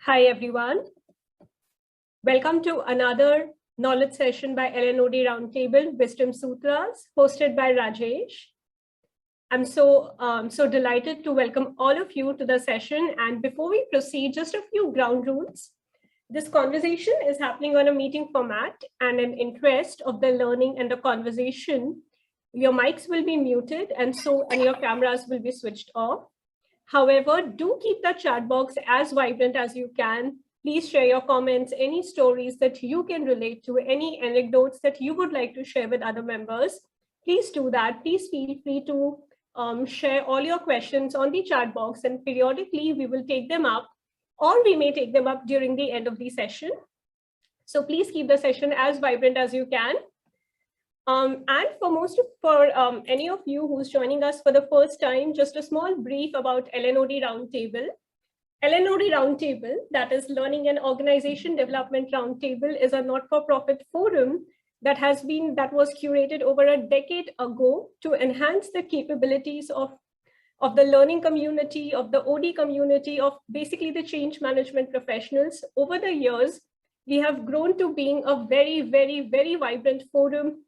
Hi, everyone. Welcome to another knowledge session by LNOD Roundtable Wisdom Sutras, hosted by Rajesh. I'm so delighted to welcome all of you to the session. And before we proceed, just a few ground rules. This conversation is happening on a meeting format, and in interest of the learning and the conversation, your mics will be muted and your cameras will be switched off. However, do keep the chat box as vibrant as you can. Please share your comments, any stories that you can relate to, any anecdotes that you would like to share with other members. Please do that. Please feel free to share all your questions on the chat box, and periodically we will take them up, or we may take them up during the end of the session. So please keep the session as vibrant as you can. And for any of you who's joining us for the first time, just a small brief about LNOD Roundtable. LNOD Roundtable, that is Learning and Organization Development Roundtable, is a not-for-profit forum that was curated over a decade ago to enhance the capabilities of the learning community, of the OD community, of basically the change management professionals. Over the years, we have grown to being a very, very, very vibrant forum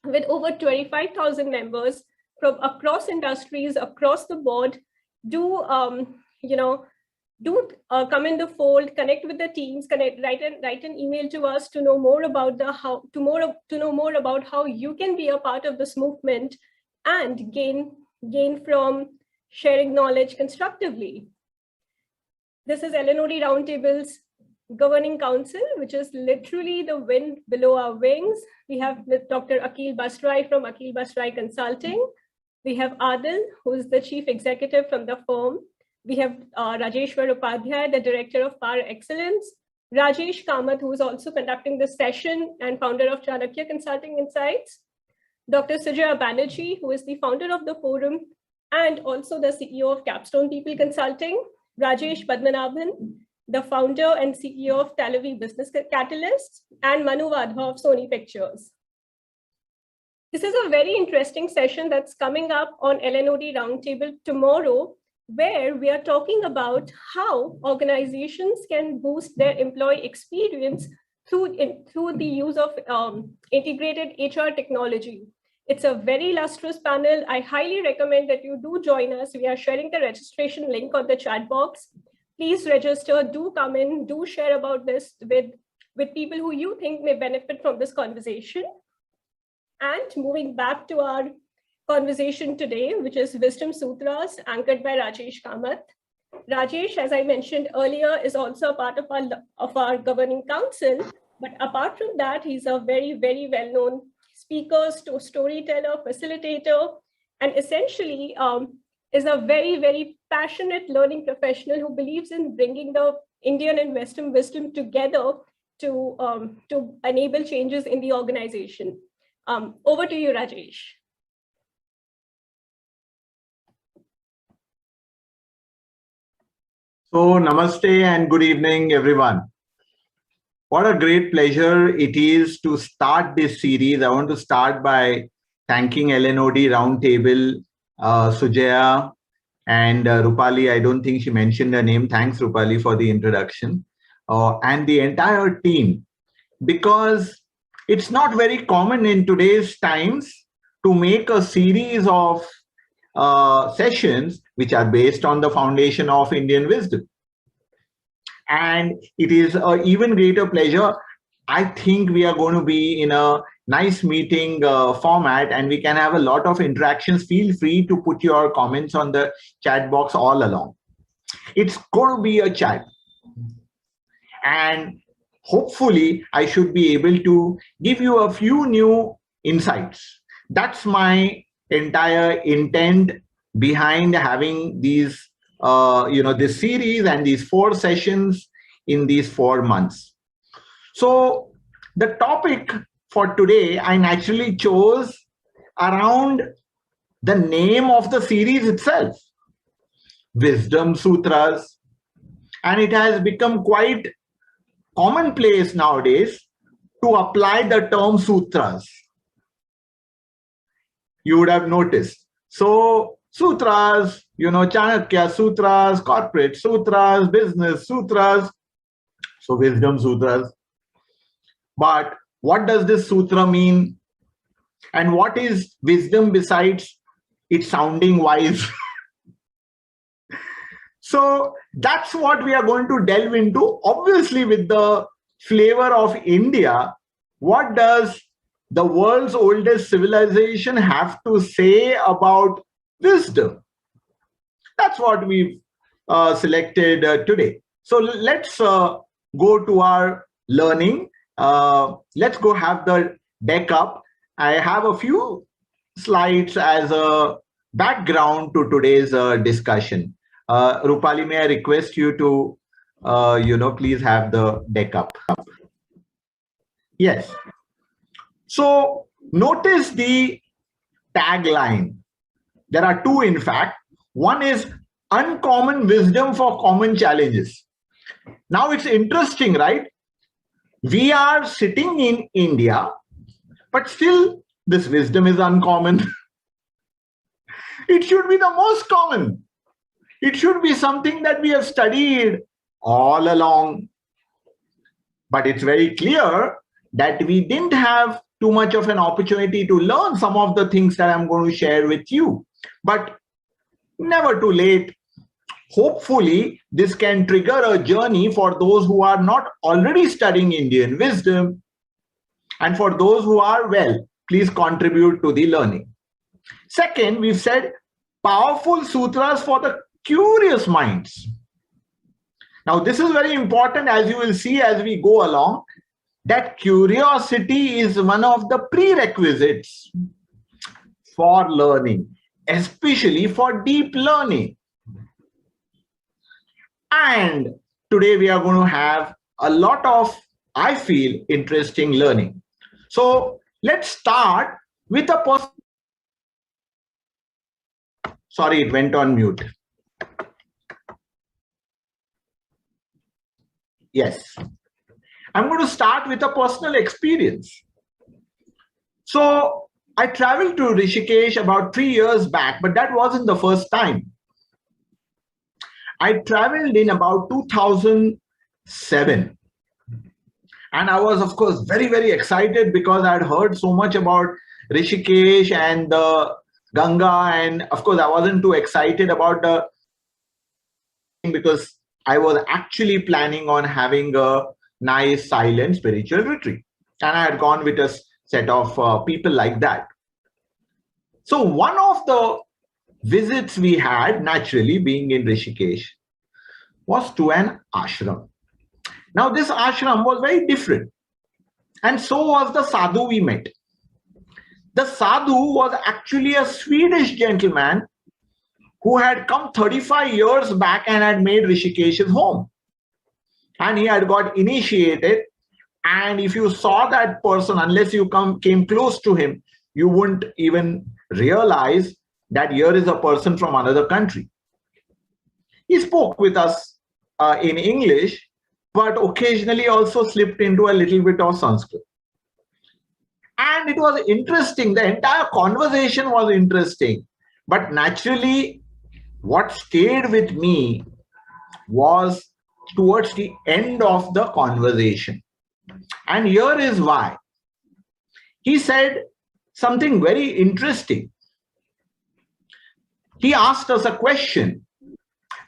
with over 25,000 members from across industries, across the board. Do come in the fold, connect with the teams, write an email to us to know more about how you can be a part of this movement and gain from sharing knowledge constructively. This is LNOD Roundtable's Governing Council, which is literally the wind below our wings. We have Dr. Akhil Basrai from Akhil Basrai Consulting. We have Adil, who is the chief executive from the firm. We have Rajeshwar Upadhyay, the director of Par Excellence. Rajesh Kamath, who is also conducting this session and founder of Chanakya Consulting Insights. Dr. Sujaya Banerjee, who is the founder of the forum and also the CEO of Capstone People Consulting. Rajesh Padmanabhan, the founder and CEO of Talavi Business Catalyst, and Manu Vadha of Sony Pictures. This is a very interesting session that's coming up on LNOD Roundtable tomorrow, where we are talking about how organizations can boost their employee experience through the use of integrated HR technology. It's a very lustrous panel. I highly recommend that you do join us. We are sharing the registration link on the chat box. Please register, do come in, do share about this with people who you think may benefit from this conversation. And moving back to our conversation today, which is Wisdom Sutras, anchored by Rajesh Kamath. Rajesh, as I mentioned earlier, is also a part of our governing council. But apart from that, he's a very, very well-known speaker, storyteller, facilitator, and essentially is a very, very passionate learning professional who believes in bringing the Indian and Western wisdom together to enable changes in the organization. Over to you, Rajesh. So, namaste and good evening, everyone. What a great pleasure it is to start this series. I want to start by thanking LNOD Roundtable, Sujaya and Rupali. I don't think she mentioned her name. Thanks, Rupali, for the introduction. And the entire team, because it's not very common in today's times to make a series of sessions which are based on the foundation of Indian wisdom. And it is an even greater pleasure. I think we are going to be in a nice meeting format and we can have a lot of interactions. Feel free to put your comments on the chat box all along. It's going to be a chat. And hopefully I should be able to give you a few new insights. That's my entire intent behind having these, this series and these 4 sessions in these 4 months. So the topic for today, I naturally chose around the name of the series itself, Wisdom Sutras. And it has become quite commonplace nowadays to apply the term sutras. You would have noticed. So sutras, Chanakya sutras, corporate sutras, business sutras, So wisdom sutras. But what does this sutra mean? And what is wisdom besides it sounding wise? So that's what we are going to delve into. Obviously, with the flavor of India, what does the world's oldest civilization have to say about wisdom? That's what we've selected today. So let's go to our learning. Let's go have the deck up. I have a few slides as a background to today's discussion. Rupali, may I request you to, please have the deck up. Yes. So notice the tagline. There are two, in fact. One is uncommon wisdom for common challenges. Now it's interesting, right? We are sitting in India, but still this wisdom is uncommon. It should be the most common. It should be something that we have studied all along. But it's very clear that we didn't have too much of an opportunity to learn some of the things that I'm going to share with you. But never too late. Hopefully, this can trigger a journey for those who are not already studying Indian wisdom. And for those who are, well, please contribute to the learning. Second, we've said powerful sutras for the curious minds. Now, this is very important, as you will see as we go along, that curiosity is one of the prerequisites for learning, especially for deep learning. And today we are going to have a lot of, I feel, interesting learning. So let's start with a person. Sorry, it went on mute. Yes. I'm going to start with a personal experience. So I traveled to Rishikesh about 3 years back, but that wasn't the first time. I traveled in about 2007. And I was, of course, very, very excited because I had heard so much about Rishikesh and the Ganga. And of course, I wasn't too excited about the because I was actually planning on having a nice, silent, spiritual retreat. And I had gone with a set of people like that. So one of the visits we had, naturally being in Rishikesh, was to an ashram. Now this ashram was very different. And so was the sadhu we met. The sadhu was actually a Swedish gentleman who had come 35 years back and had made Rishikesh his home. And he had got initiated. And if you saw that person, unless you came close to him, you wouldn't even realize that here is a person from another country. He spoke with us in English, but occasionally also slipped into a little bit of Sanskrit. And it was interesting. The entire conversation was interesting. But naturally, what stayed with me was towards the end of the conversation. And here is why. He said something very interesting. He asked us a question,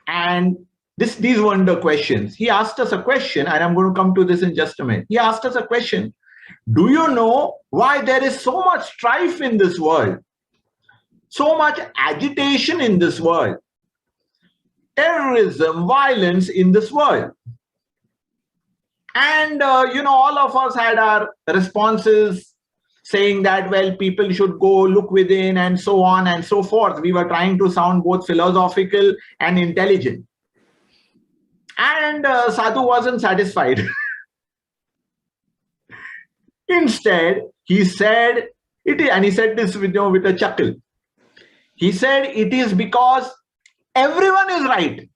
and these weren't the questions. He asked us a question, and I'm going to come to this in just a minute. He asked us a question. Do you know why there is so much strife in this world? So much agitation in this world? Terrorism, violence in this world? And, all of us had our responses saying that, well, people should go look within and so on and so forth. We were trying to sound both philosophical and intelligent. And Sadhu wasn't satisfied. Instead, he said, and he said this with a chuckle. He said, it is because everyone is right.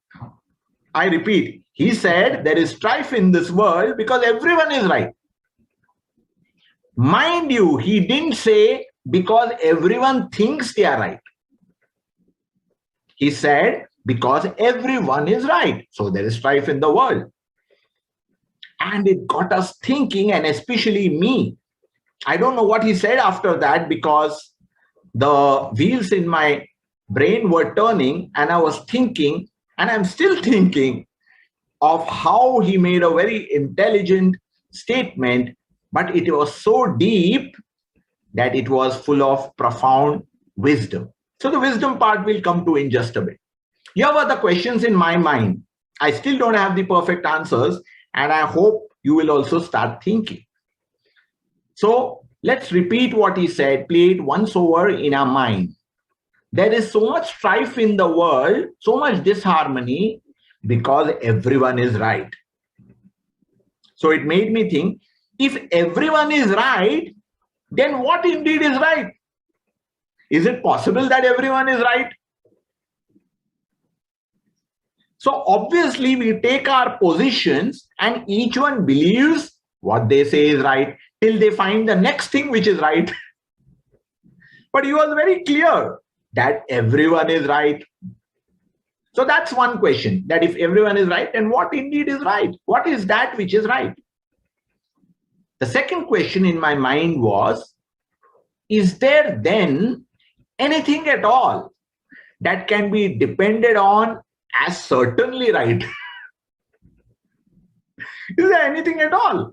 I repeat, he said there is strife in this world because everyone is right. Mind you, he didn't say because everyone thinks they are right. He said because everyone is right. So there is strife in the world. And it got us thinking, and especially me. I don't know what he said after that, because the wheels in my brain were turning, and I was thinking, and I'm still thinking of how he made a very intelligent statement, but it was so deep that it was full of profound wisdom. So the wisdom part will come to in just a bit. Here were the questions in my mind. I still don't have the perfect answers, and I hope you will also start thinking. So let's repeat what he said, play it once over in our mind. There is so much strife in the world, so much disharmony, because everyone is right. So it made me think, if everyone is right, then what indeed is right? Is it possible that everyone is right? So obviously we take our positions and each one believes what they say is right till they find the next thing which is right. But he was very clear that everyone is right. So that's one question, that if everyone is right, then what indeed is right? What is that which is right? The second question in my mind was, is there then anything at all that can be depended on as certainly right? Is there anything at all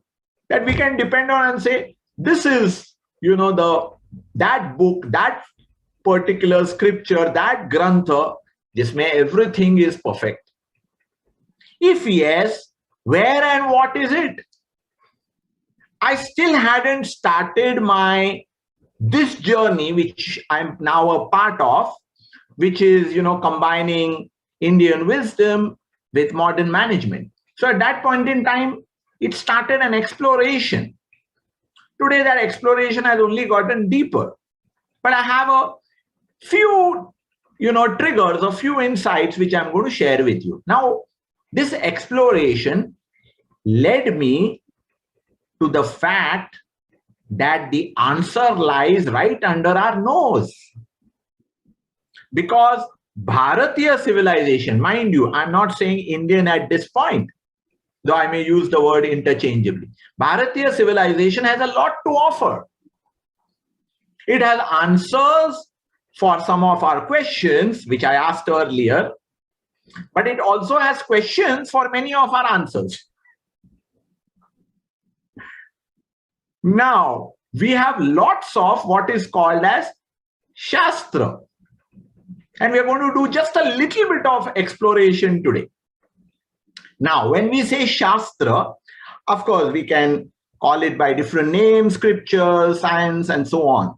that we can depend on and say, this is, that book, that particular scripture, that grantha, Jisme everything is perfect? If yes, where and what is it? I still hadn't started this journey, which I'm now a part of, which is, combining Indian wisdom with modern management. So at that point in time, it started an exploration. Today, that exploration has only gotten deeper. But I have a few, triggers, a few insights, which I'm going to share with you. Now, this exploration led me to the fact that the answer lies right under our nose. Because Bharatiya civilization, mind you, I'm not saying Indian at this point, though I may use the word interchangeably. Bharatiya civilization has a lot to offer. It has answers for some of our questions, which I asked earlier, but it also has questions for many of our answers. Now, we have lots of what is called as Shastra. And we are going to do just a little bit of exploration today. Now, when we say Shastra, of course, we can call it by different names, scripture, science, and so on.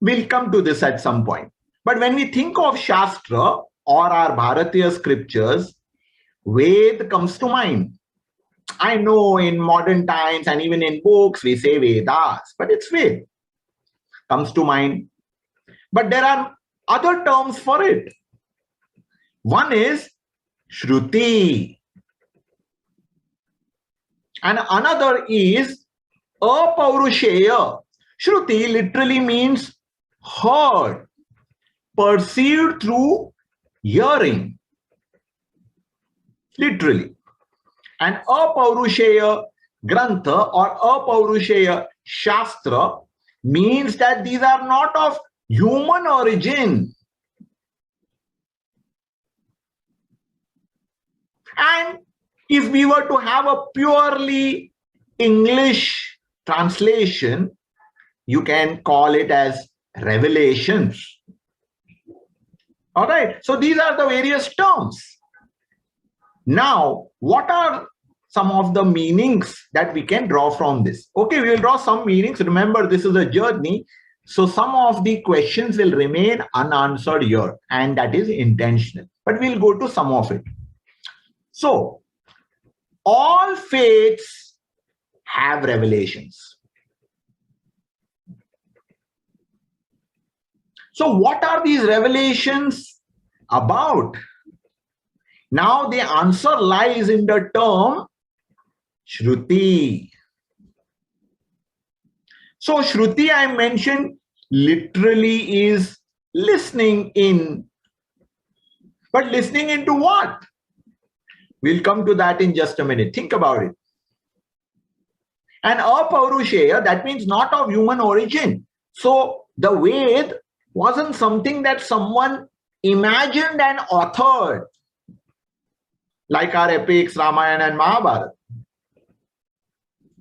We'll come to this at some point. But when we think of Shastra or our Bharatiya scriptures, Ved comes to mind. I know in modern times and even in books, we say Vedas, but it's Ved comes to mind. But there are other terms for it. One is Shruti. And another is Apaurusheya. Shruti literally means heard, perceived through hearing. Literally. And Apaurusheya Grantha or Apaurusheya Shastra means that these are not of human origin. And if we were to have a purely English translation, you can call it as revelations. All right. So these are the various terms. Now, what are some of the meanings that we can draw from this? Okay, we will draw some meanings. Remember, this is a journey. So some of the questions will remain unanswered here, and that is intentional. But we'll go to some of it. So, all faiths have revelations. So what are these revelations about? Now the answer lies in the term Shruti. So Shruti, I mentioned, literally is listening in. But listening into what? We'll come to that in just a minute. Think about it. And Apaurushaya, that means not of human origin. So the Ved wasn't something that someone imagined and authored, like our epics, Ramayana and Mahabharata.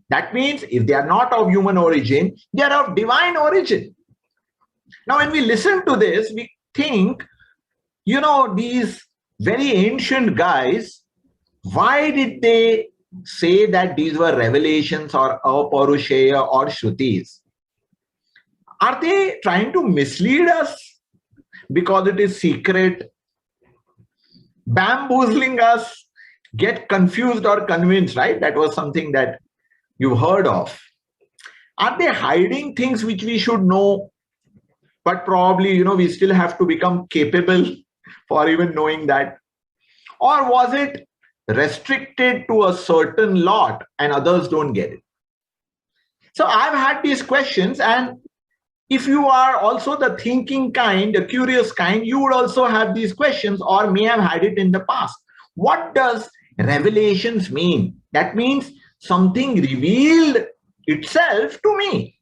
That means if they are not of human origin, they are of divine origin. Now, when we listen to this, we think, you know, these very ancient guys, why did they say that these were revelations or Apaurushaya or Shrutis? Are they trying to mislead us because it is secret, bamboozling us, get confused or convinced, right? That was something that you heard of. Are they hiding things which we should know, but probably, you know, we still have to become capable for even knowing that? Or was it restricted to a certain lot and others don't get it? So I've had these questions, and if you are also the thinking kind, the curious kind, you would also have these questions or may have had it in the past. What does revelations mean? That means something revealed itself to me,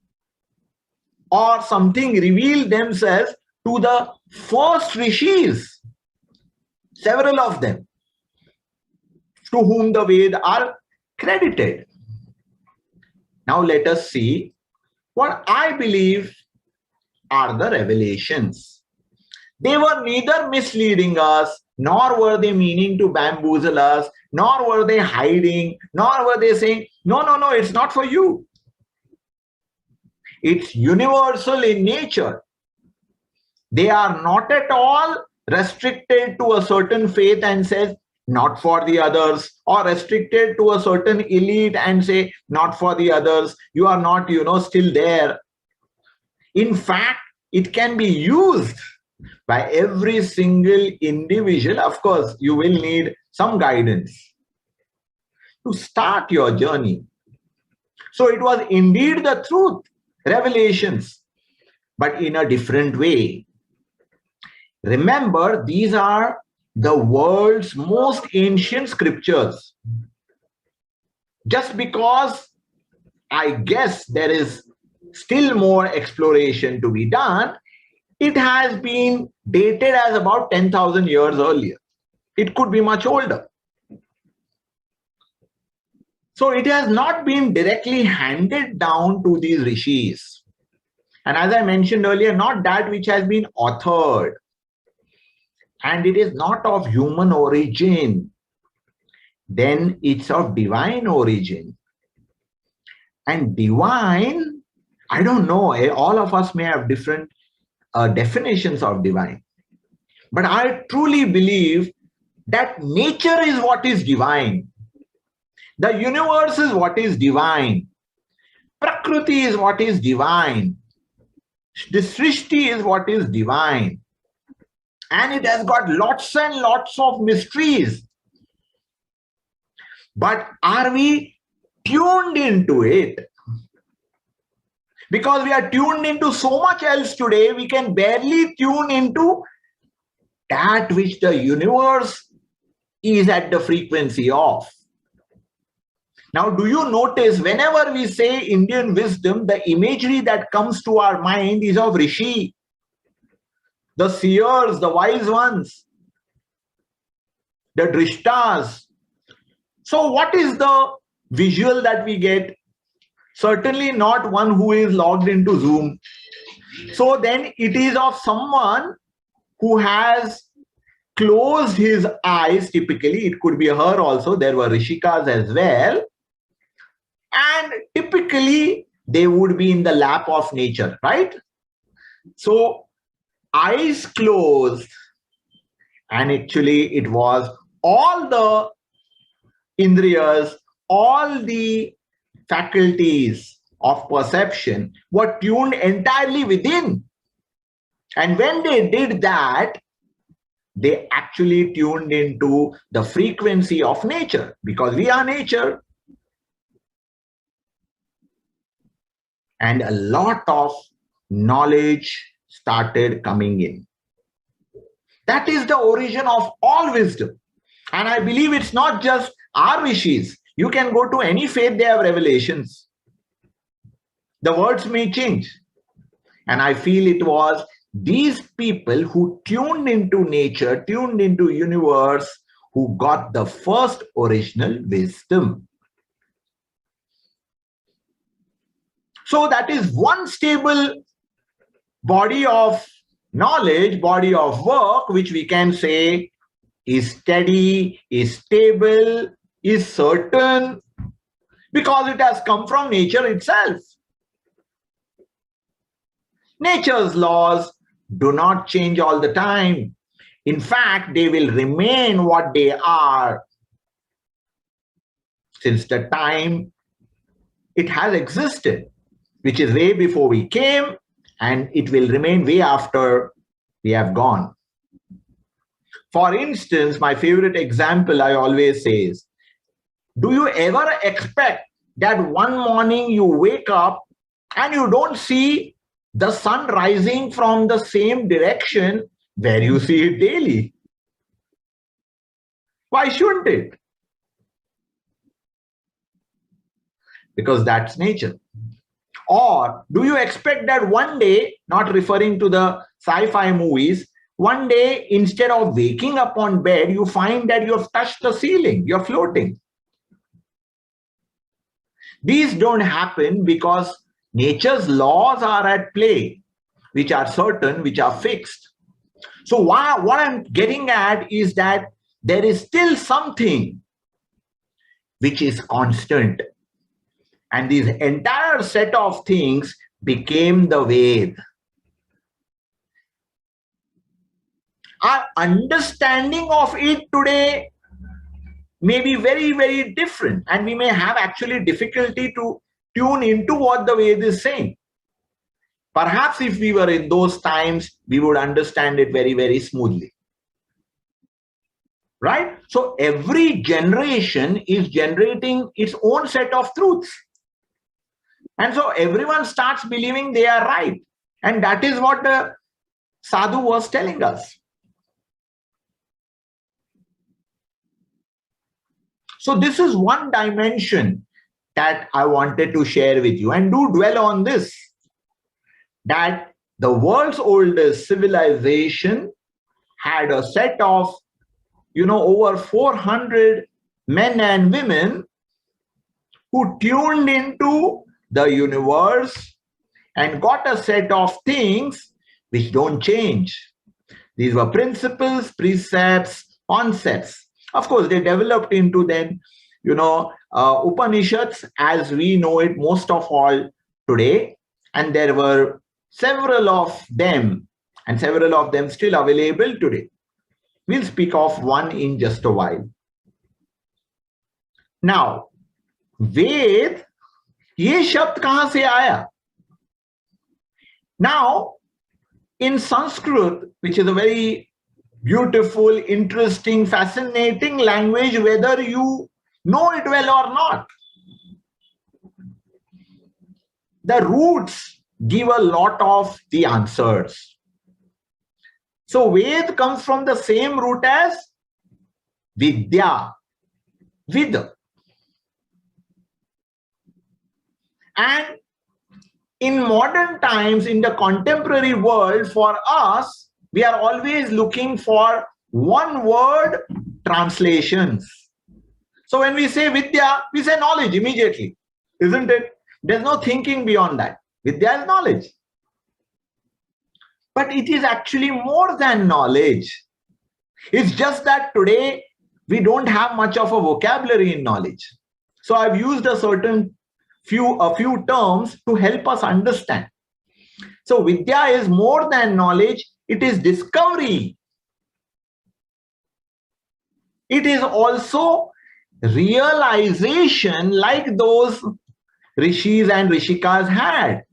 or something revealed themselves to the first rishis, several of them, to whom the Vedas are credited. Now let us see what I believe are the revelations. They were neither misleading us, nor were they meaning to bamboozle us, nor were they hiding, nor were they saying, no, no, no, it's not for you. It's universal in nature. They are not at all restricted to a certain faith and says, not for the others, or restricted to a certain elite and say, not for the others. You are not, you know, still there. In fact, it can be used by every single individual. Of course, you will need some guidance to start your journey. So it was indeed the truth, revelations, but in a different way. Remember, these are the world's most ancient scriptures. Just because I guess there is still more exploration to be done, it has been dated as about 10,000 years earlier. It could be much older. So it has not been directly handed down to these rishis. And as I mentioned earlier, not that which has been authored. And it is not of human origin. Then it's of divine origin. And divine, I don't know, all of us may have different definitions of divine. But I truly believe that nature is what is divine. The universe is what is divine. Prakriti is what is divine. The Srishti is what is divine. And it has got lots and lots of mysteries. But are we tuned into it? Because we are tuned into so much else today, we can barely tune into that which the universe is at the frequency of. Now, do you notice whenever we say Indian wisdom, the imagery that comes to our mind is of Rishi, the seers, the wise ones, the drishtas. So what is the visual that we get? Certainly not one who is logged into Zoom. So then it is of someone who has closed his eyes. Typically, it could be her also. There were Rishikas as well. And typically, they would be in the lap of nature, right? So eyes closed, and actually it was all the indriyas, all the faculties of perception were tuned entirely within. And when they did that, they actually tuned into the frequency of nature, because we are nature. And a lot of knowledge started coming in. That is the origin of all wisdom. And I believe it's not just our rishis. You can go to any faith, they have revelations. The words may change. And I feel it was these people who tuned into nature, tuned into universe, who got the first original wisdom. So that is one stable body of knowledge, body of work, which we can say is steady, is stable, is certain, because it has come from nature itself. Nature's laws do not change all the time. In fact, they will remain what they are since the time it has existed, which is way before we came, and it will remain way after we have gone. For instance, my favorite example I always say is, do you ever expect that one morning you wake up and you don't see the sun rising from the same direction where you see it daily? Why shouldn't it? Because that's nature. Or do you expect that one day, not referring to the sci-fi movies, one day instead of waking up on bed, you find that you have touched the ceiling, you're floating? These don't happen because nature's laws are at play, which are certain, which are fixed. So what I'm getting at is that there is still something which is constant. And this entire set of things became the Ved. Our understanding of it today may be very, very different, and we may have actually difficulty to tune into what the Ved is saying. Perhaps if we were in those times, we would understand it very, very smoothly. Right? So every generation is generating its own set of truths. And so everyone starts believing they are right. And that is what the sadhu was telling us. So this is one dimension that I wanted to share with you. And do dwell on this, that the world's oldest civilization had a set of, over 400 men and women who tuned into the universe and got a set of things which don't change. These were principles, precepts, concepts. Of course, they developed into then, Upanishads as we know it most of all today. And there were several of them, and several of them still available today. We'll speak of one in just a while. Now, Ved, ये शब्द कहां से आया? Now, in Sanskrit, which is a very beautiful, interesting, fascinating language, whether you know it well or not, the roots give a lot of the answers. So Ved comes from the same root as Vidya, Vida. And in modern times, in the contemporary world, for us, we are always looking for one word translations. So when we say Vidya, we say knowledge immediately, isn't it? There's no thinking beyond that. Vidya is knowledge. But it is actually more than knowledge. It's just that today we don't have much of a vocabulary in knowledge. So I've used a few terms to help us understand. So Vidya is more than knowledge, it is discovery. It is also realization like those rishis and rishikas had.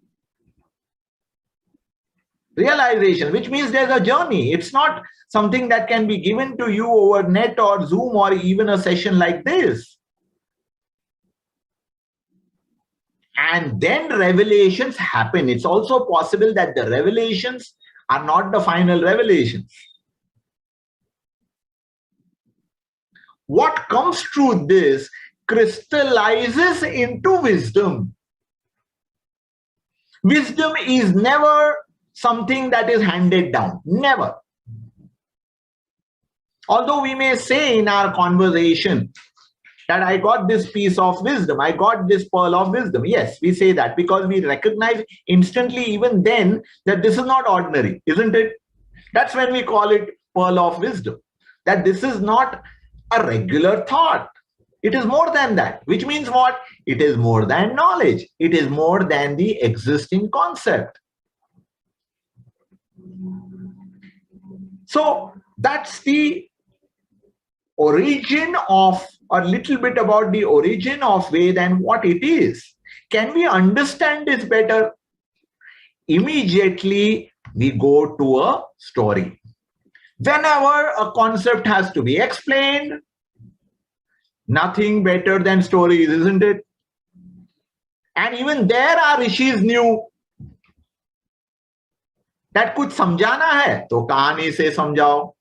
Realization, which means there's a journey. It's not something that can be given to you over net or Zoom or even a session like this. And then revelations happen. It's also possible that the revelations are not the final revelations. What comes through this crystallizes into wisdom. Wisdom is never something that is handed down, never. Although we may say in our conversation that I got this piece of wisdom, I got this pearl of wisdom. Yes, we say that because we recognize instantly even then that this is not ordinary, isn't it? That's when we call it pearl of wisdom, that this is not a regular thought. It is more than that, which means what? It is more than knowledge. It is more than the existing concept. So that's the origin of, a little bit about the origin of Ved and what it is. Can we understand this better? Immediately we go to a story. Whenever a concept has to be explained, nothing better than stories, isn't it? And even there our rishis knew that कुछ समझाना है तो कहानी से समझाओ.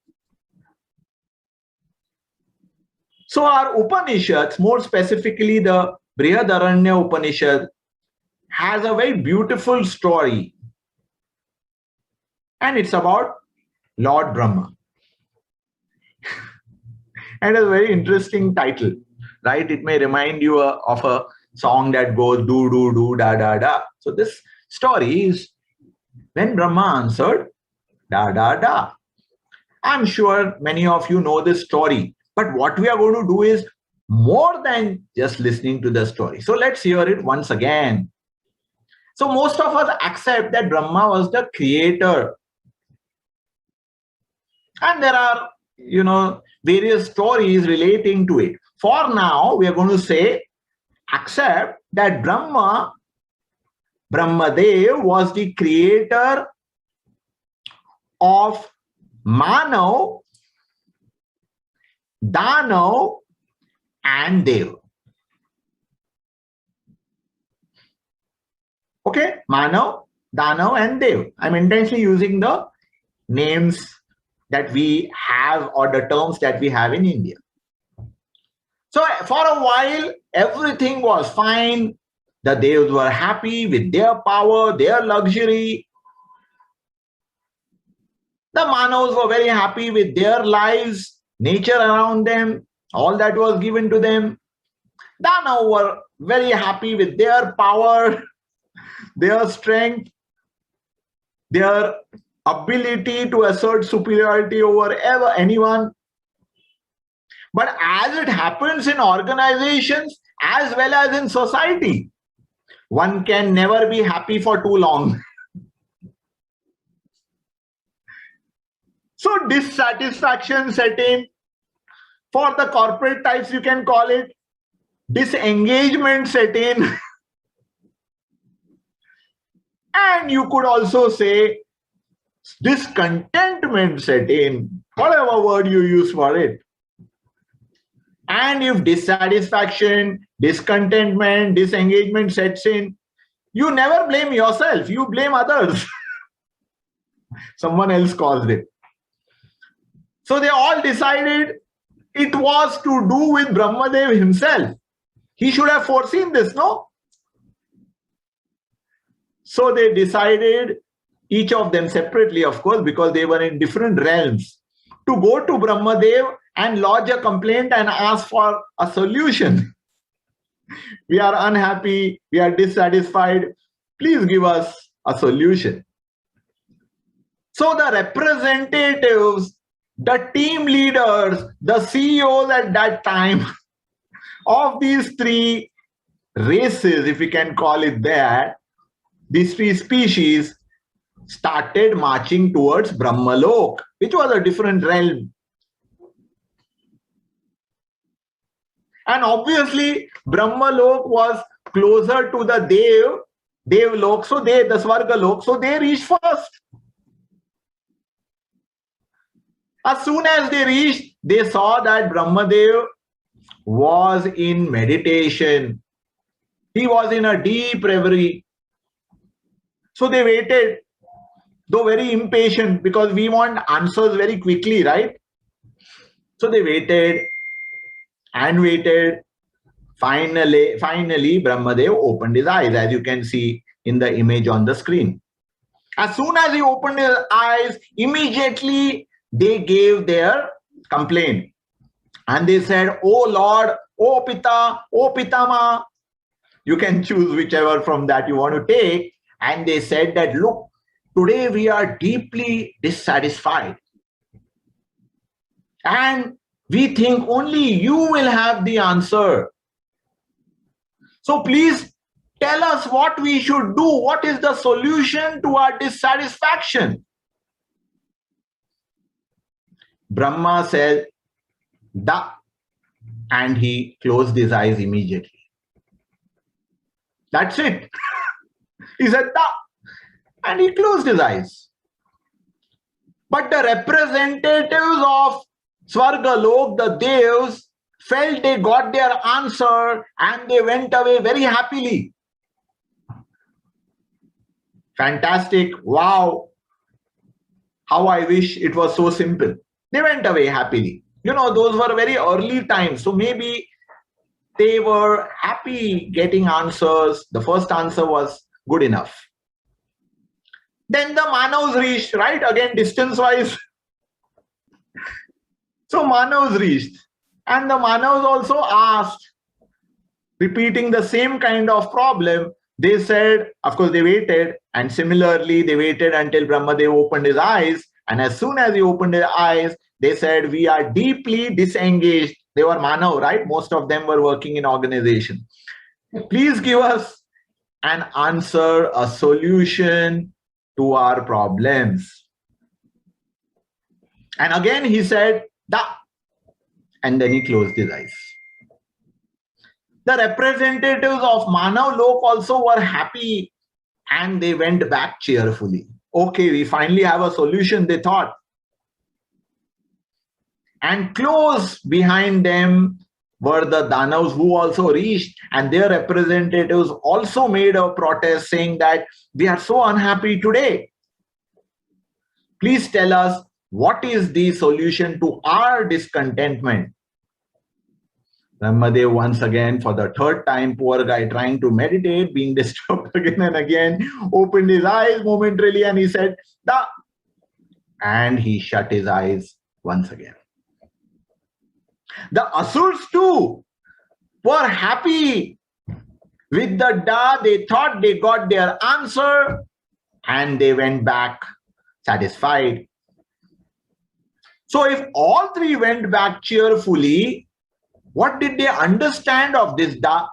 So our Upanishads, more specifically the Brihadaranya Upanishad, has a very beautiful story. And it's about Lord Brahma. And a very interesting title, right? It may remind you of a song that goes do, do, do, da, da, da. So this story is when Brahma answered da, da, da. I'm sure many of you know this story. But what we are going to do is more than just listening to the story. So let's hear it once again. So most of us accept that Brahma was the creator. And there are, various stories relating to it. For now, we are going to say, accept that Brahmadev was the creator of Manav, Danav and Dev. Okay, Manav, Danav and Dev. I'm intentionally using the names that we have or the terms that we have in India. So for a while, everything was fine. The Devs were happy with their power, their luxury. The Manavs were very happy with their lives, nature around them, all that was given to them. Danav were very happy with their power, their strength, their ability to assert superiority over anyone. But as it happens in organizations as well as in society, one can never be happy for too long. So dissatisfaction set in. For the corporate types, you can call it disengagement set in. And you could also say discontentment set in, whatever word you use for it. And if dissatisfaction, discontentment, disengagement sets in, you never blame yourself, you blame others. Someone else caused it. So they all decided it was to do with Brahmadev himself. He should have foreseen this, no? So they decided, each of them separately, of course, because they were in different realms, to go to Brahmadev and lodge a complaint and ask for a solution. We are unhappy, we are dissatisfied. Please give us a solution. So the representatives, the team leaders, the CEOs at that time of these three races, if we can call it that, these three species started marching towards Brahmalok, which was a different realm. And obviously, Brahmalok was closer to the Devlok, so the Svargalok, so they reached first. As soon as they reached, they saw that Brahmadev was in meditation. He was in a deep reverie. So they waited, though very impatient, because we want answers very quickly, right? So they waited and waited. Finally, Brahmadev opened his eyes, as you can see in the image on the screen. As soon as he opened his eyes, immediately they gave their complaint. And they said, "Oh Lord, oh Pita, oh Pitama." You can choose whichever from that you want to take. And they said that, "Look, today we are deeply dissatisfied. And we think only you will have the answer. So please tell us what we should do. What is the solution to our dissatisfaction?" Brahma said, "Da," and he closed his eyes immediately. That's it. He said, "Da," and he closed his eyes. But the representatives of Svargalok, the Devs, felt they got their answer and they went away very happily. Fantastic. Wow. How I wish it was so simple. They went away happily. You know, those were very early times. So maybe they were happy getting answers. The first answer was good enough. Then the Manavs reached, right? Again, distance-wise. So Manavs reached. And the Manavs also asked, repeating the same kind of problem. They said, of course, they waited. And similarly, they waited until Brahmadev opened his eyes. And as soon as he opened his eyes, they said, "We are deeply disengaged." They were Manav, right? Most of them were working in organization. "Please give us an answer, a solution to our problems." And again, he said, "Da." And then he closed his eyes. The representatives of Manav Lok also were happy and they went back cheerfully. Okay, we finally have a solution, they thought. And close behind them were the Danavs who also reached, and their representatives also made a protest saying that we are so unhappy today. Please tell us what is the solution to our discontentment. Brahmadev once again, for the third time, poor guy trying to meditate, being disturbed again and again, opened his eyes momentarily and he said, "Da." And he shut his eyes once again. The Asurs too were happy with the Da. They thought they got their answer and they went back satisfied. So if all three went back cheerfully, what did they understand of this Da?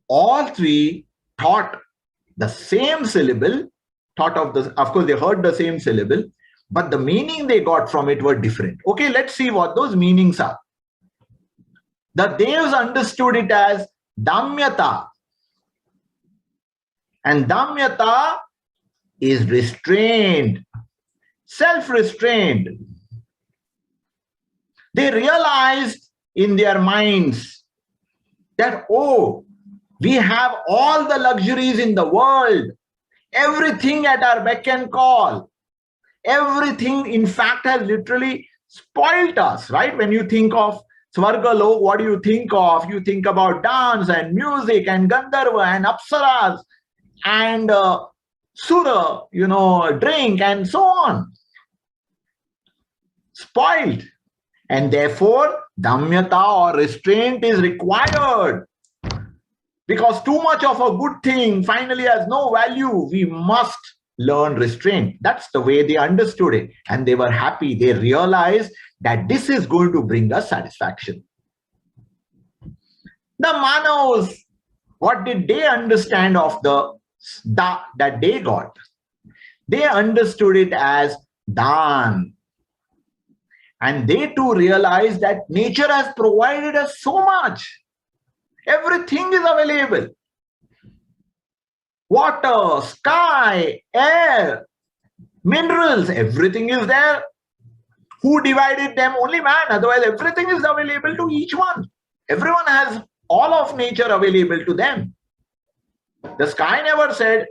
All three thought the same syllable, of course they heard the same syllable, but the meaning they got from it were different. Okay, let's see what those meanings are. The Devs understood it as Damyata. And Damyata is restrained, self-restrained. They realized in their minds that, oh, we have all the luxuries in the world, everything at our beck and call. Everything, in fact, has literally spoiled us, right? When you think of Svargalok, what do you think of? You think about dance and music and Gandharva and Apsaras and Sura, drink and so on. Spoiled. And therefore, Damyata or restraint is required. Because too much of a good thing finally has no value. We must learn restraint. That's the way they understood it. And they were happy. They realized that this is going to bring us satisfaction. The Manavs, what did they understand of the Da that they got? They understood it as Dan. And they too realized that nature has provided us so much. Everything is available. Water, sky, air, minerals, everything is there. Who divided them? Only man. Otherwise, everything is available to each one. Everyone has all of nature available to them. The sky never said,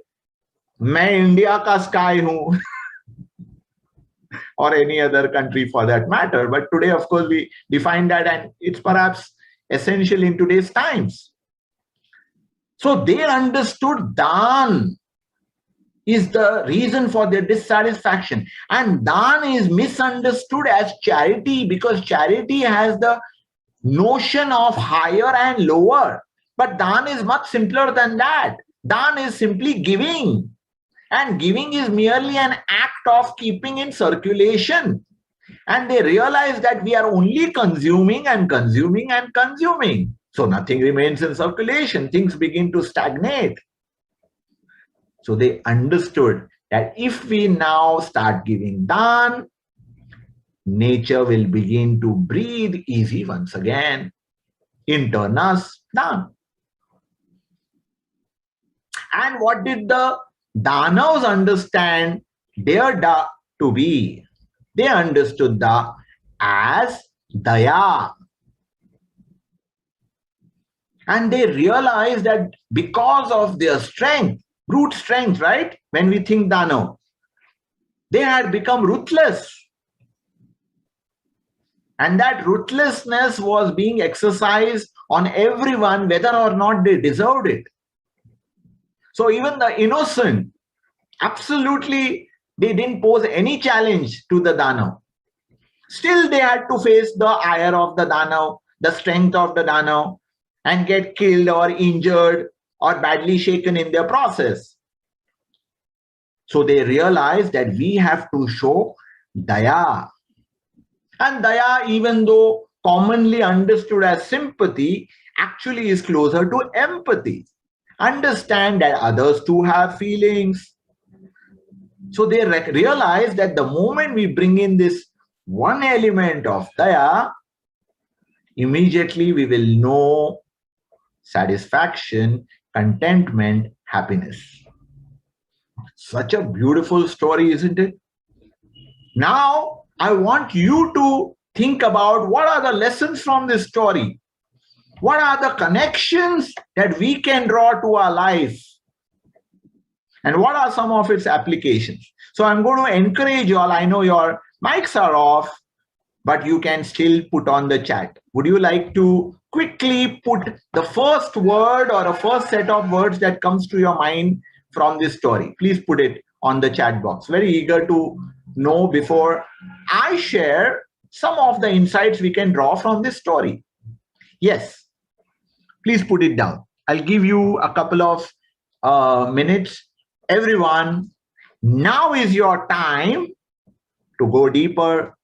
"Main India ka sky hu," or any other country for that matter. But today, of course, we define that, and it's perhaps essential in today's times. So they understood Dan is the reason for their dissatisfaction. And Dan is misunderstood as charity, because charity has the notion of higher and lower. But Dan is much simpler than that. Dan is simply giving. And giving is merely an act of keeping in circulation. And they realize that we are only consuming and consuming and consuming. So nothing remains in circulation. Things begin to stagnate. So they understood that if we now start giving Dan, nature will begin to breathe easy once again. In turn us Dan. And what did the Danavs understand their Da to be? They understood Da as Daya. And they realized that because of their strength, brute strength, right? When we think Danav, they had become ruthless. And that ruthlessness was being exercised on everyone, whether or not they deserved it. So even the innocent, absolutely, they didn't pose any challenge to the Danav. Still, they had to face the ire of the Danav, the strength of the Danav, and get killed or injured or badly shaken in their process. So they realized that we have to show Daya. And Daya, even though commonly understood as sympathy, actually is closer to empathy. Understand that others too have feelings. So they realize that the moment we bring in this one element of Daya, immediately we will know satisfaction, contentment, happiness. Such a beautiful story, isn't it? Now, I want you to think about what are the lessons from this story. What are the connections that we can draw to our life? And what are some of its applications? So I'm going to encourage you all. I know your mics are off, but you can still put on the chat. Would you like to quickly put the first word or a first set of words that comes to your mind from this story? Please put it on the chat box. Very eager to know before I share some of the insights we can draw from this story. Yes, please put it down. I'll give you a couple of minutes. Everyone, now is your time to go deeper.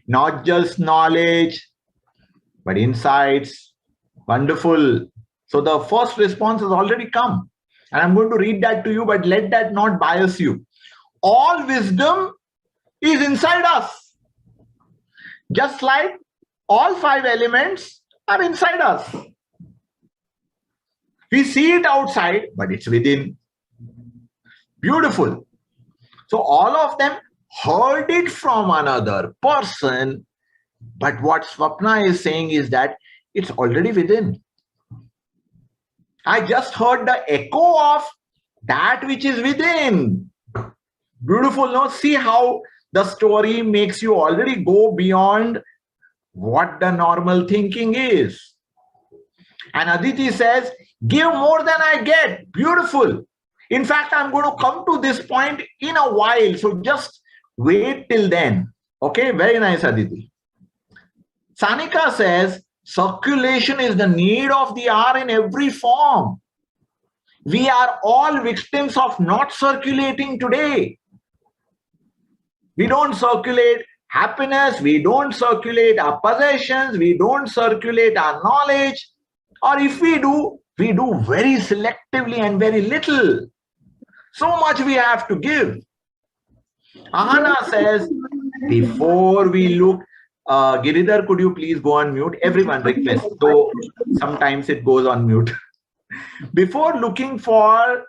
Not just knowledge, but insights. Wonderful. So the first response has already come. And I'm going to read that to you, but let that not bias you. All wisdom is inside us. Just like all 5 elements are inside us. We see it outside, but it's within. Beautiful. So all of them heard it from another person, but what Swapna is saying is that it's already within. I just heard the echo of that which is within. Beautiful, no? See how the story makes you already go beyond what the normal thinking is. And Aditi says, give more than I get. Beautiful. In fact, I'm going to come to this point in a while. So just wait till then. Okay, very nice, Aditi. Sanika says, circulation is the need of the hour in every form. We are all victims of not circulating today. We don't circulate happiness, we don't circulate our possessions, we don't circulate our knowledge, or if we do very selectively and very little. So much we have to give. Ahana says, before we look, Giridhar, could you please go on mute? Everyone request, though sometimes it goes on mute. Before looking for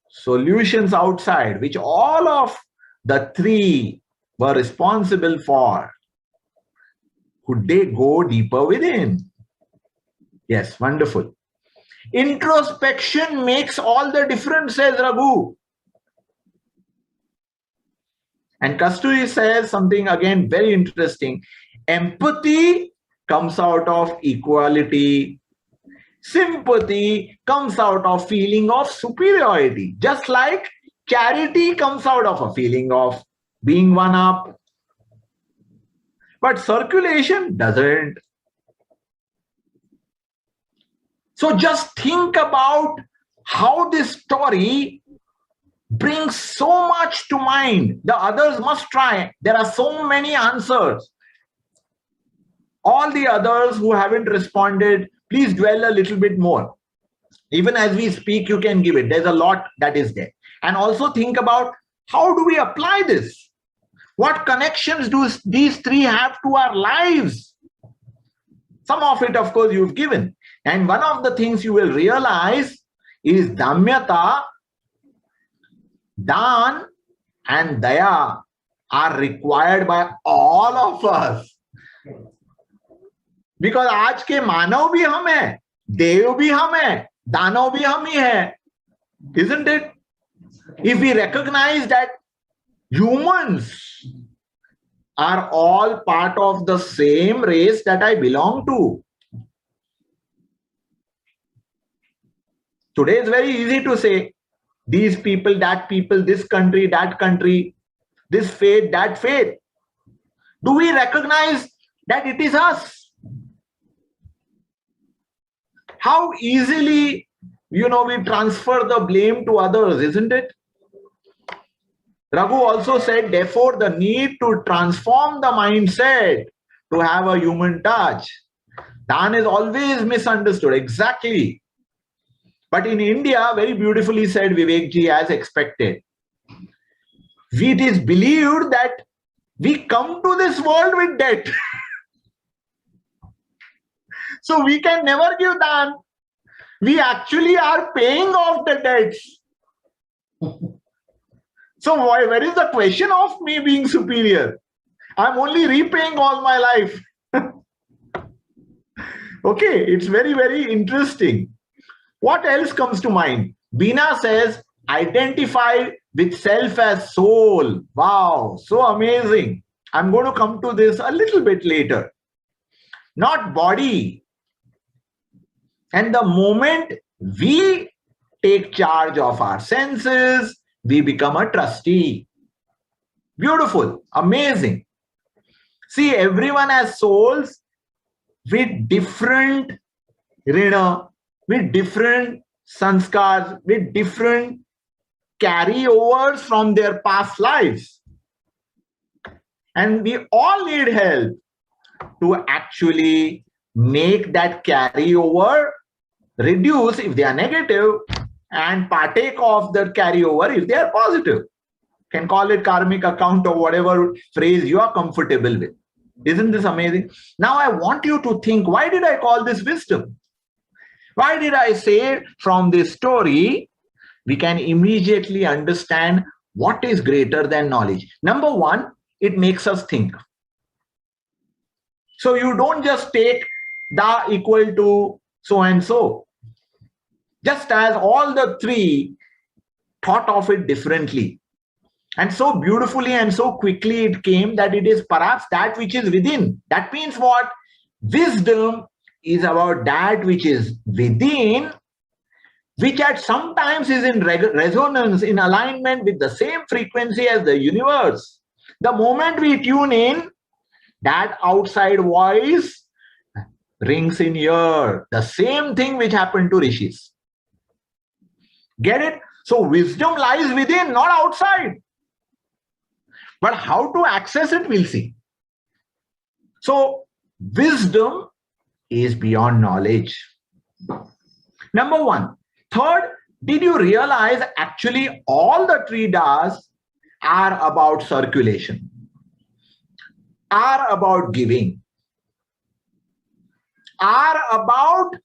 solutions outside, which all of the 3 were responsible for, could they go deeper within? Yes, wonderful. Introspection makes all the difference, says Raghu. And Kasturi says something again very interesting. Empathy comes out of equality. Sympathy comes out of feeling of superiority, just like charity comes out of a feeling of being one up. But circulation doesn't. So just think about how this story brings so much to mind. The others must try. There are so many answers. All the others who haven't responded, please dwell a little bit more. Even as we speak, you can give it. There's a lot that is there. And also think about, how do we apply this? What connections do these three have to our lives? Some of it, of course, you've given. And one of the things you will realize is Damyata, Dan and Daya are required by all of us. Because आज के मानव भी हम हैं, देव भी हम हैं, दानव भी हम ही हैं. Isn't it? If we recognize that humans are all part of the same race that I belong to. Today it's very easy to say, these people, that people, this country, that country, this faith, that faith. Do we recognize that it is us? How easily, we transfer the blame to others, isn't it? Raghu also said, therefore, the need to transform the mindset to have a human touch. Dan is always misunderstood, exactly. But in India, very beautifully said Vivekji, as expected. It is believed that we come to this world with debt. So we can never give Dan. We actually are paying off the debts. So where is the question of me being superior? I'm only repaying all my life. Okay, it's very, very interesting. What else comes to mind? Beena says, identify with self as soul. Wow, so amazing. I'm going to come to this a little bit later. Not body. And the moment we take charge of our senses, we become a trustee. Beautiful, amazing. See, everyone has souls with different rina, with different sanskars, with different carryovers from their past lives. And we all need help to actually make that carryover reduce if they are negative and partake of the carryover if they are positive. Can call it karmic account or whatever phrase you are comfortable with. Isn't this amazing? Now I want you to think, why did I call this wisdom? Why did I say from this story, we can immediately understand what is greater than knowledge? Number one, it makes us think. So you don't just take da equal to so and so. Just as all the three thought of it differently. And so beautifully and so quickly it came that it is perhaps that which is within. That means what? Wisdom is about that which is within, which at sometimes is in resonance, in alignment with the same frequency as the universe. The moment we tune in, that outside voice rings in ear. The same thing which happened to rishis. Get it? So wisdom lies within, not outside. But how to access it, we'll see. So wisdom is beyond knowledge. Number one. Third, did you realize actually all the three das are about circulation, are about giving, are about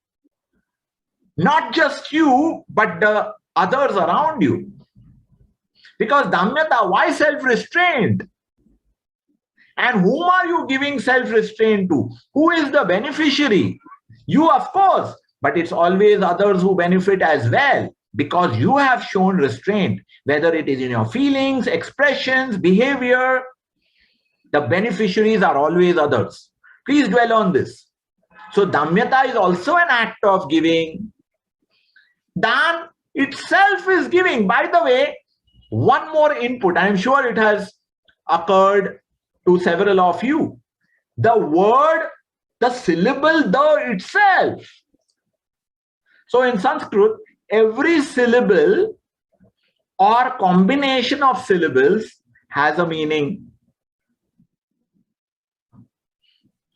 not just you, but the others around you. Because Damyata, why self-restraint? And whom are you giving self-restraint to? Who is the beneficiary? You, of course, but it's always others who benefit as well, because you have shown restraint, whether it is in your feelings, expressions, behavior. The beneficiaries are always others. Please dwell on this. So Damyata is also an act of giving. Dan itself is giving. By the way, one more input. I am sure it has occurred to several of you. The word, the syllable the itself. So in Sanskrit, every syllable or combination of syllables has a meaning.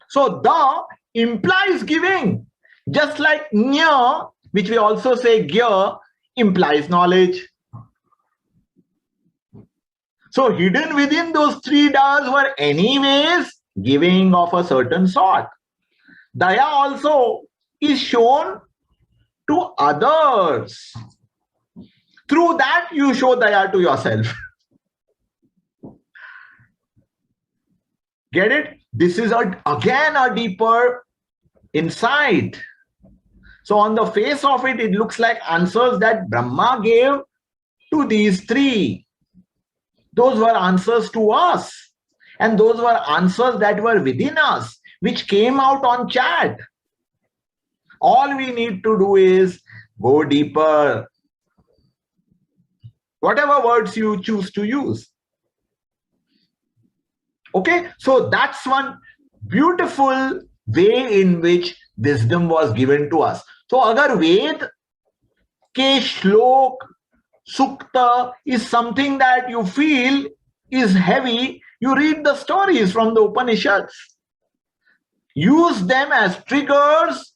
So the implies giving, just like nya, which we also say gya, implies knowledge. So hidden within those three das were anyways giving of a certain sort. Daya also is shown to others. Through that you show daya to yourself. Get it? This is again a deeper insight. So on the face of it, it looks like answers that Brahma gave to these three. Those were answers to us. And those were answers that were within us, which came out on chat. All we need to do is go deeper. Whatever words you choose to use. Okay, so that's one beautiful way in which wisdom was given to us. So agar Ved ke shlok, sukta is something that you feel is heavy, you read the stories from the Upanishads. Use them as triggers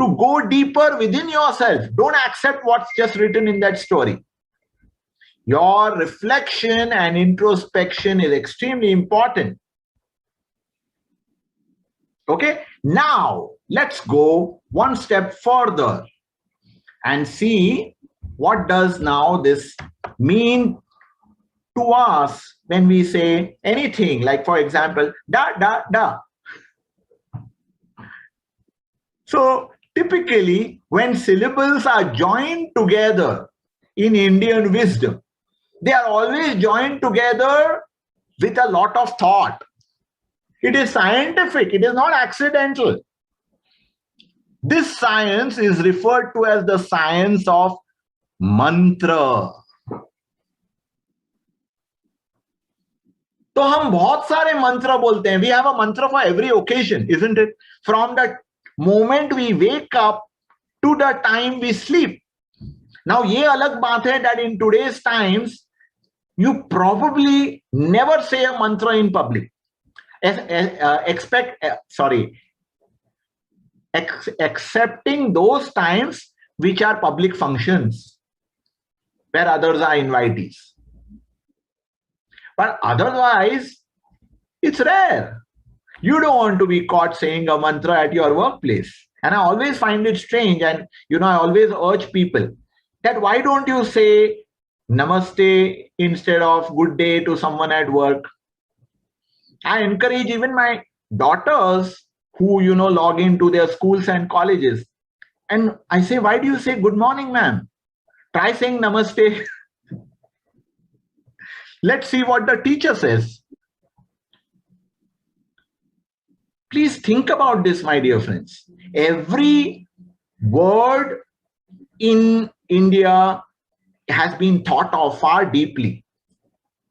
to go deeper within yourself. Don't accept what's just written in that story. Your reflection and introspection is extremely important. Okay, now let's go one step further and see what does now this mean to us when we say anything, like for example, da, da, da. So typically when syllables are joined together in Indian wisdom, they are always joined together with a lot of thought. It is scientific, it is not accidental. This science is referred to as the science of mantra. तो हम बहुत सारे मंत्र बोलते हैं. We have a mantra for every occasion, isn't it? From the moment we wake up to the time we sleep. Now ये अलग बात है that in today's times you probably never say a mantra in public. Accepting those times which are public functions where others are invitees. But otherwise, it's rare. You don't want to be caught saying a mantra at your workplace. And I always find it strange, and I always urge people that why don't you say namaste instead of good day to someone at work? I encourage even my daughters who log into their schools and colleges, and I say, why do you say good morning, ma'am? Try saying namaste. Let's see what the teacher says. Please think about this, my dear friends. Every word in India has been thought of far deeply.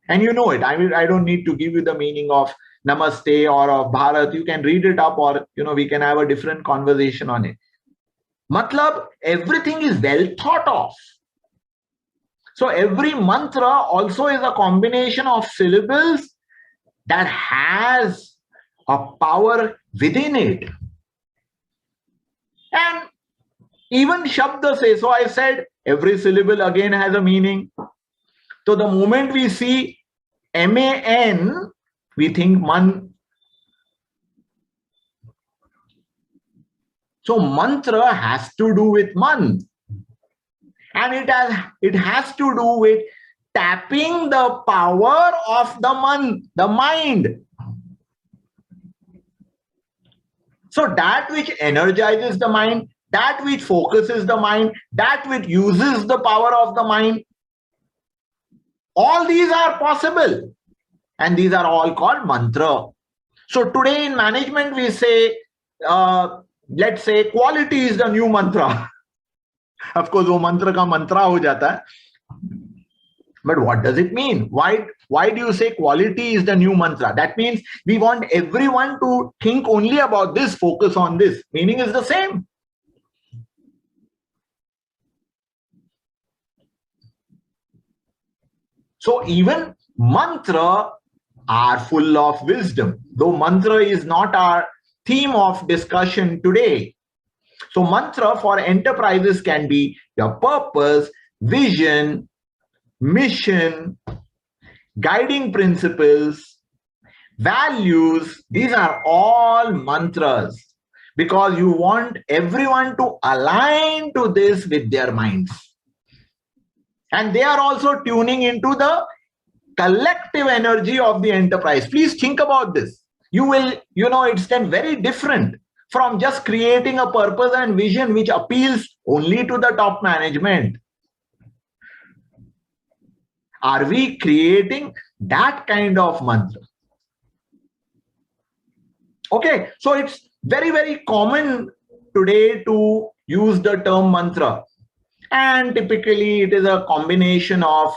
And you know it. I don't need to give you the meaning of namaste or of Bharat. You can read it up, or we can have a different conversation on it. Matlab, everything is well thought of. So every mantra also is a combination of syllables that has a power within it. And even Shabda says, so I said every syllable again has a meaning. So the moment we see MAN, we think man. So mantra has to do with man. And it has to do with tapping the power of the mind. So that which energizes the mind, that which focuses the mind, that which uses the power of the mind, all these are possible. And these are all called mantra. So today in management, we say let's say quality is the new mantra. Of course, वो मंत्र का मंत्रा हो जाता है. But what does it mean? Why do you say quality is the new mantra? That means we want everyone to think only about this, focus on this. Meaning is the same. So even mantra are full of wisdom, though mantra is not our theme of discussion today. So mantra for enterprises can be your purpose, vision, mission, guiding principles, values. These are all mantras because you want everyone to align to this with their minds. And they are also tuning into the collective energy of the enterprise. Please think about this. You will, it's then very different from just creating a purpose and vision which appeals only to the top management. Are we creating that kind of mantra? Okay, so it's very, very common today to use the term mantra. And typically it is a combination of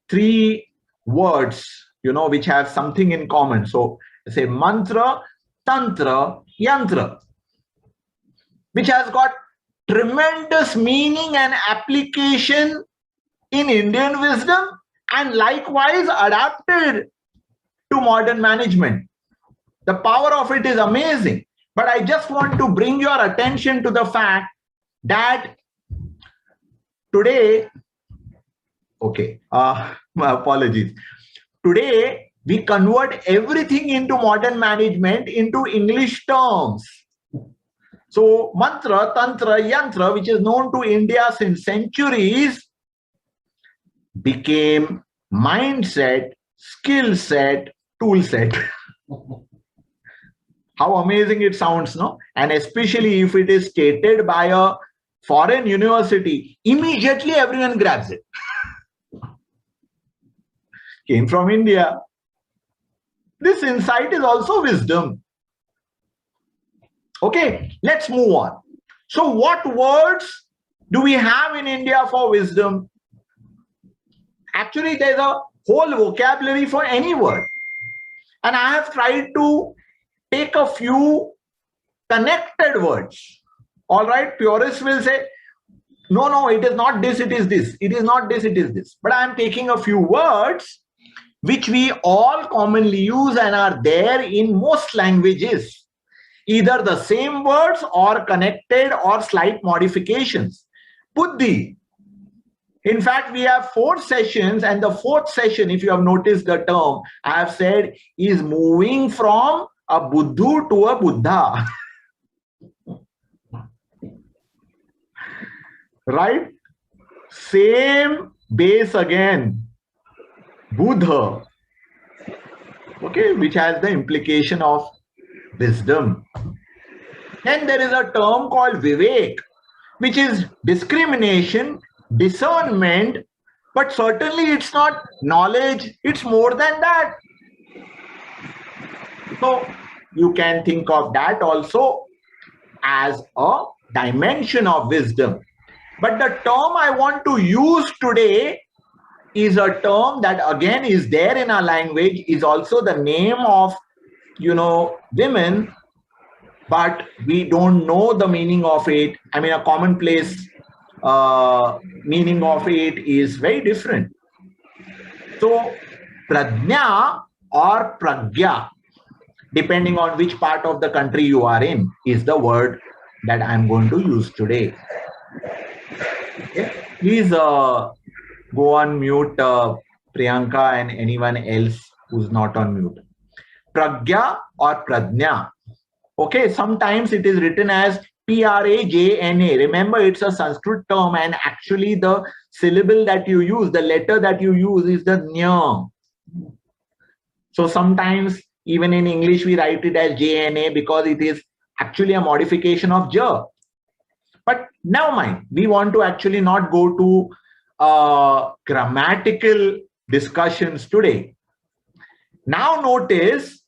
3 words, which have something in common. So say mantra, tantra, yantra, which has got tremendous meaning and application in Indian wisdom and likewise adapted to modern management. The power of it is amazing. But I just want to bring your attention to the fact that today, my apologies. Today, we convert everything into modern management into English terms. So mantra, tantra, yantra, which is known to India since centuries, became mindset, skill set, tool set. How amazing it sounds, no? And especially if it is stated by a foreign university, immediately everyone grabs it. Came from India. This insight is also wisdom. Okay, let's move on. So what words do we have in India for wisdom? Actually, there's a whole vocabulary for any word. And I have tried to take a few connected words. All right, purists will say, no, it is not this, it is this. It is not this, it is this. But I am taking a few words which we all commonly use and are there in most languages. Either the same words or connected or slight modifications. Buddhi. In fact, we have 4 sessions, and the 4th session, if you have noticed the term, I have said is moving from a Buddhu to a Buddha. Right? Same base again. Buddha. Okay, which has the implication of wisdom. Then there is a term called Vivek, which is discrimination, discernment, but certainly it's not knowledge, it's more than that. So you can think of that also as a dimension of wisdom. But the term I want to use today is a term that again is there in our language, is also the name of, women, but we don't know the meaning of it. I mean, a commonplace meaning of it is very different. So prajna or pragya, depending on which part of the country you are in, is the word that I'm going to use today. Okay. Please go on mute, Priyanka, and anyone else who's not on mute. Pragya or prajna. Okay, sometimes it is written as Prajna. Remember, it's a Sanskrit term, and actually the syllable that you use, the letter that you use is the nya. So sometimes even in English we write it as Jna because it is actually a modification of ja. But never mind, we want to actually not go to grammatical discussions today. Now notice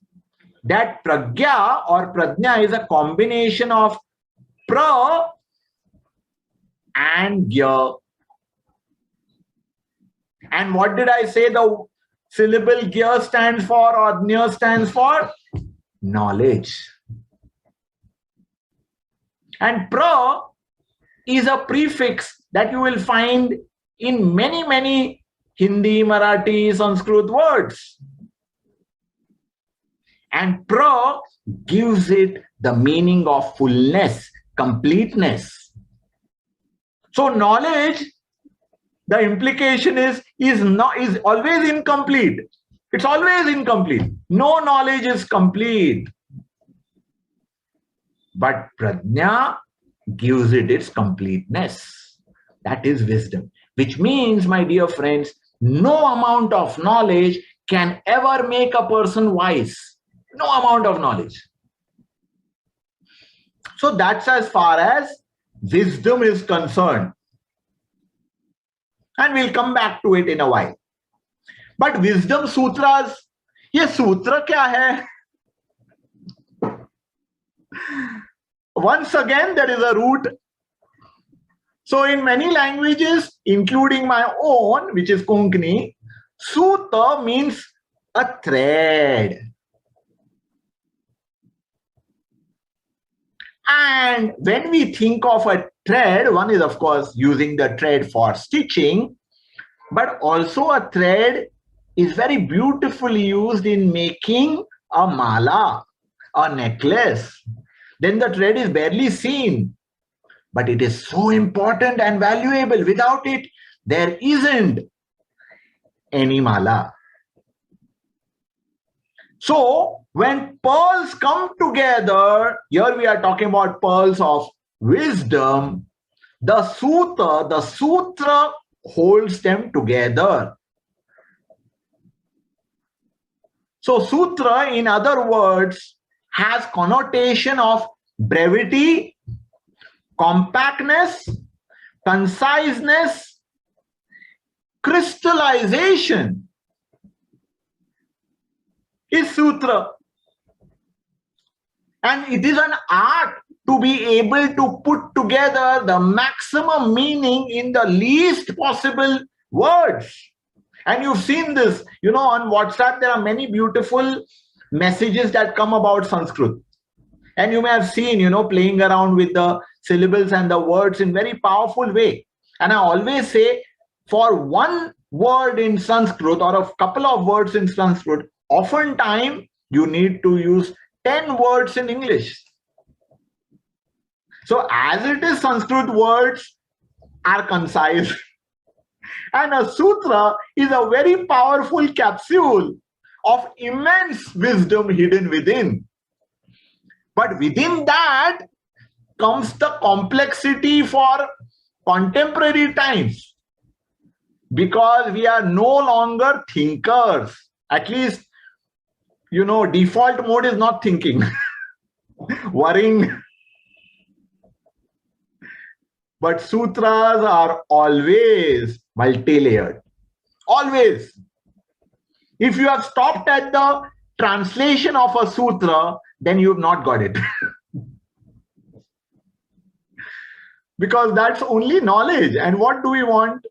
that pragya or pradnya is a combination of pra and gya. And what did I say the syllable gya stands for or nya stands for? Knowledge. And pra is a prefix that you will find in many Hindi, Marathi, Sanskrit words. And pra gives it the meaning of fullness, completeness. So knowledge, the implication is always incomplete. It's always incomplete. No knowledge is complete. But pradnya gives it its completeness. That is wisdom. Which means, my dear friends, no amount of knowledge can ever make a person wise. No amount of knowledge. So that's as far as wisdom is concerned. And we'll come back to it in a while. But wisdom sutras, ये सूत्र क्या है? Once again, there is a root. So in many languages, including my own, which is Konkani, sutra means a thread. And when we think of a thread, one is of course using the thread for stitching, but also a thread is very beautifully used in making a mala, a necklace. Then the thread is barely seen, but it is so important and valuable. Without it, there isn't any mala. So when pearls come together, here we are talking about pearls of wisdom, the sutra holds them together. So sutra, in other words, has connotation of brevity, compactness, conciseness, crystallization is sutra. And it is an art to be able to put together the maximum meaning in the least possible words. And you've seen this, on WhatsApp, there are many beautiful messages that come about Sanskrit. And you may have seen, playing around with the syllables and the words in very powerful way. And I always say, for one word in Sanskrit or a couple of words in Sanskrit, oftentimes you need to use 10 words in English. So as it is, Sanskrit words are concise. And a sutra is a very powerful capsule of immense wisdom hidden within. But within that comes the complexity for contemporary times. Because we are no longer thinkers. At least, default mode is not thinking, worrying. But sutras are always multi-layered. Always. If you have stopped at the translation of a sutra, then you have not got it. Because that's only knowledge. And what do we want?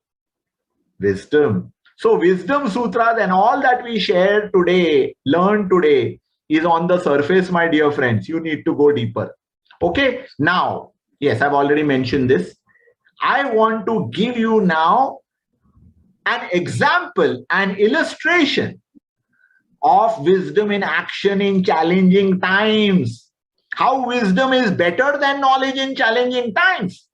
Wisdom. So wisdom sutras and all that we share today, learn today, is on the surface, my dear friends. You need to go deeper. Okay. Now, yes, I've already mentioned this. I want to give you now an example, an illustration of wisdom in action in challenging times. How wisdom is better than knowledge in challenging times.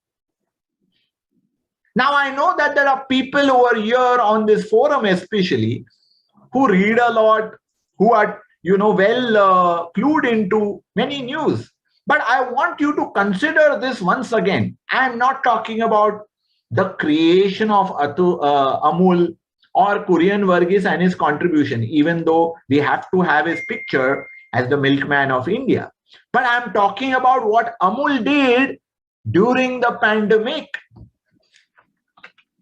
Now, I know that there are people who are here on this forum especially, who read a lot, who are, well clued into many news. But I want you to consider this once again. I am not talking about the creation of Amul or Kurian Varghese and his contribution, even though we have to have his picture as the milkman of India. But I'm talking about what Amul did during the pandemic.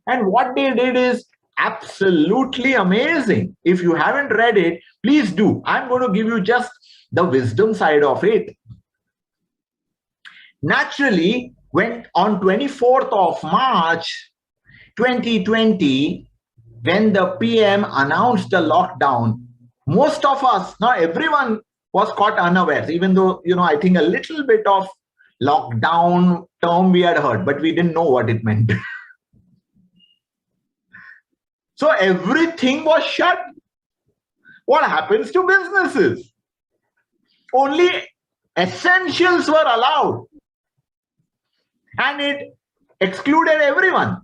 And what they did is absolutely amazing. If you haven't read it, please do. I'm going to give you just the wisdom side of it. Naturally, when on 24th of March 2020, when the PM announced the lockdown, most of us, not everyone, was caught unawares, even though, I think a little bit of lockdown term we had heard, but we didn't know what it meant. So everything was shut. What happens to businesses? Only essentials were allowed. And it excluded everyone.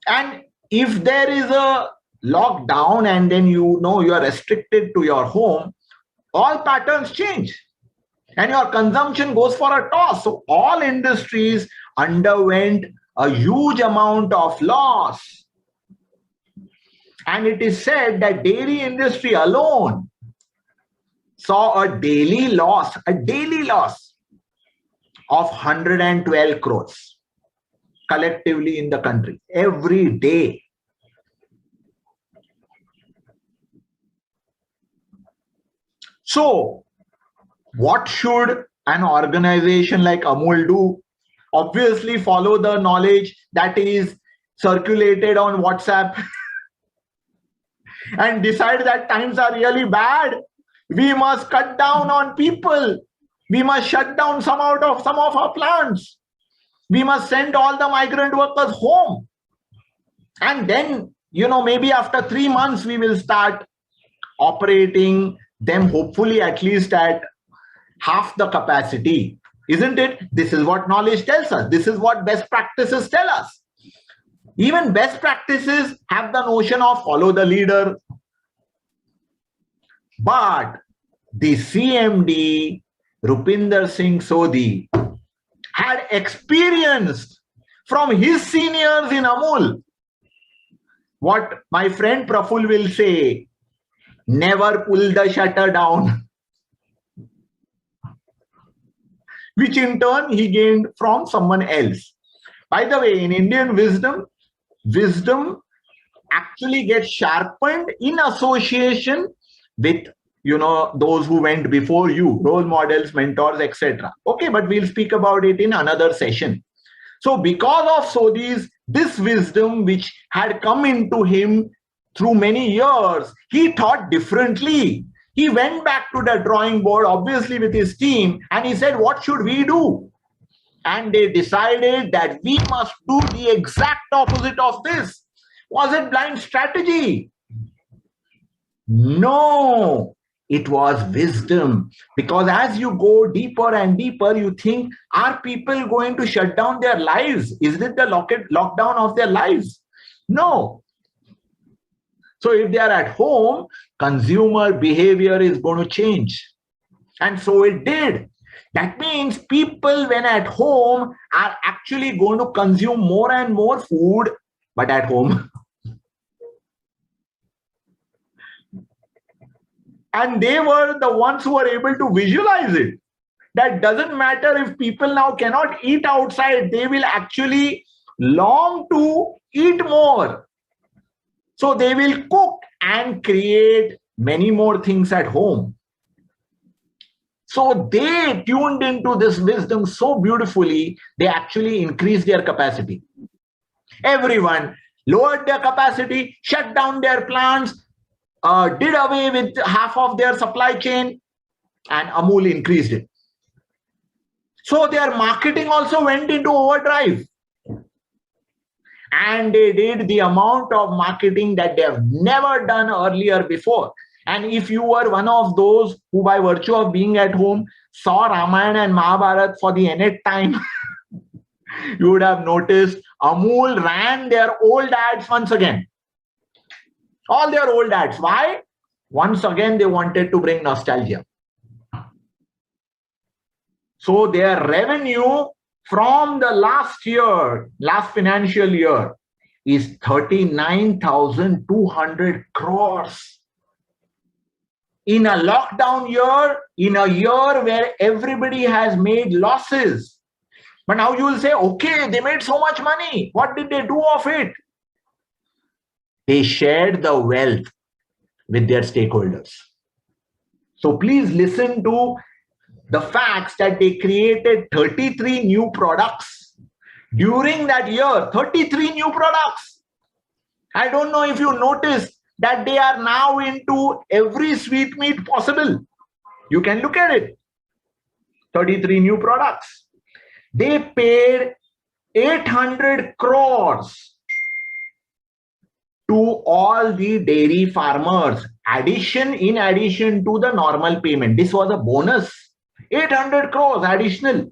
And if there is a lockdown and then you are restricted to your home, all patterns change. And your consumption goes for a toss. So all industries underwent a huge amount of loss. And it is said that dairy industry alone saw a daily loss of 112 crores collectively in the country every day. So what should an organization like Amul do? Obviously follow the knowledge that is circulated on WhatsApp and decide that times are really bad. We must cut down on people. We must shut down some of our plants. We must send all the migrant workers home. And then, maybe after 3 months, we will start operating them, hopefully at least at half the capacity. Isn't it? This is what knowledge tells us. This is what best practices tell us. Even best practices have the notion of follow the leader. But the CMD, Rupinder Singh Sodhi, had experienced from his seniors in Amul what my friend Praful will say, never pull the shutter down, which in turn he gained from someone else. By the way, in Indian wisdom actually gets sharpened in association with those who went before you, role models, mentors, etc. Okay, but we'll speak about it in another session. So because of Sodhi's this wisdom which had come into him through many years, he thought differently. He went back to the drawing board, obviously with his team, and he said, what should we do? And they decided that we must do the exact opposite of this. Was it blind strategy? No, it was wisdom. Because as you go deeper and deeper, you think, are people going to shut down their lives? Is it the lockdown of their lives? No. So if they are at home, consumer behavior is going to change. And so it did. That means people, when at home, are actually going to consume more and more food, but at home. And they were the ones who were able to visualize it. That doesn't matter if people now cannot eat outside, they will actually long to eat more. So they will cook and create many more things at home. So they tuned into this wisdom so beautifully, they actually increased their capacity. Everyone lowered their capacity, shut down their plants, did away with half of their supply chain, and Amul increased it. So their marketing also went into overdrive. And they did the amount of marketing that they have never done earlier before. And if you were one of those who, by virtue of being at home, saw Ramayana and Mahabharata for the nth time, you would have noticed Amul ran their old ads once again. All their old ads. Why? Once again, they wanted to bring nostalgia. So their revenue from the last financial year, is 39,200 crores. In a lockdown year, in a year where everybody has made losses. But now you will say, okay, they made so much money. What did they do of it? They shared the wealth with their stakeholders. So please listen to the facts that they created 33 new products during that year. 33 new products. I don't know if you noticed that they are now into every sweetmeat possible. You can look at it. 33 new products. They paid 800 crores to all the dairy farmers, in addition to the normal payment. This was a bonus. 800 crores additional.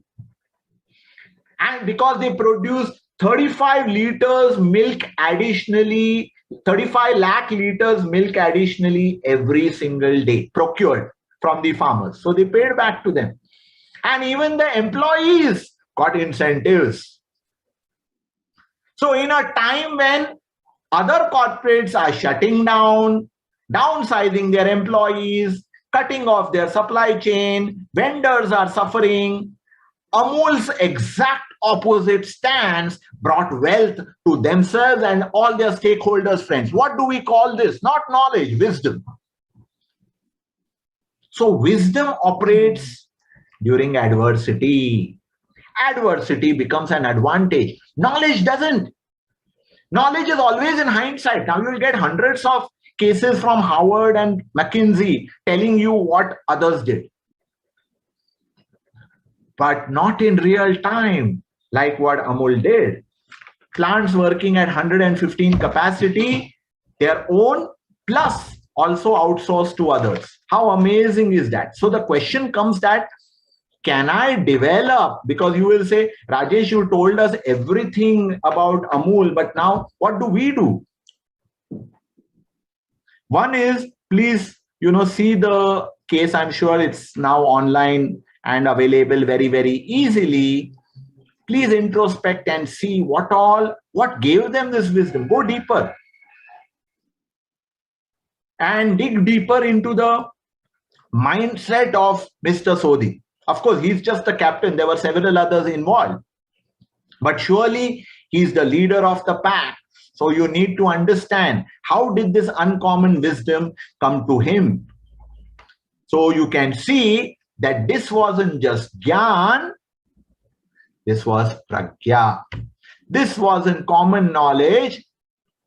And because they produced 35 liters milk additionally, 35 lakh liters milk additionally every single day, procured from the farmers. So they paid back to them. And even the employees got incentives. So in a time when other corporates are shutting down, downsizing their employees, cutting off their supply chain, vendors are suffering, Amul's exact opposite stance brought wealth to themselves and all their stakeholders, friends. What do we call this? Not knowledge, wisdom. So wisdom operates during adversity. Adversity becomes an advantage. Knowledge doesn't. Knowledge is always in hindsight. Now you will get hundreds of cases from Harvard and McKinsey telling you what others did. But not in real time, like what Amul did. Plants working at 115 capacity, their own, plus also outsourced to others. How amazing is that? So the question comes that, can I develop? Because you will say, Rajesh, you told us everything about Amul, but now what do we do? One is, please, see the case. I'm sure it's now online and available very, very easily. Please introspect and see what gave them this wisdom. Go deeper and dig deeper into the mindset of Mr. Sodhi. Of course, he's just the captain. There were several others involved. But surely he's the leader of the pack. So you need to understand, how did this uncommon wisdom come to him? So you can see that this wasn't just Gyan, this was Pragya. This wasn't common knowledge,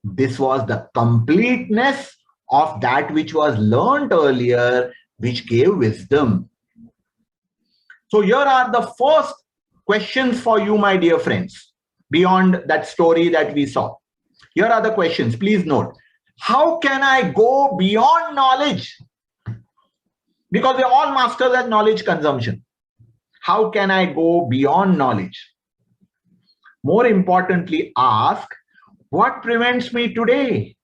this was the completeness of that which was learned earlier, which gave wisdom. So here are the first questions for you, my dear friends, beyond that story that we saw. Here are the questions. Please note. How can I go beyond knowledge? Because we're all masters at knowledge consumption. How can I go beyond knowledge? More importantly, ask, what prevents me today?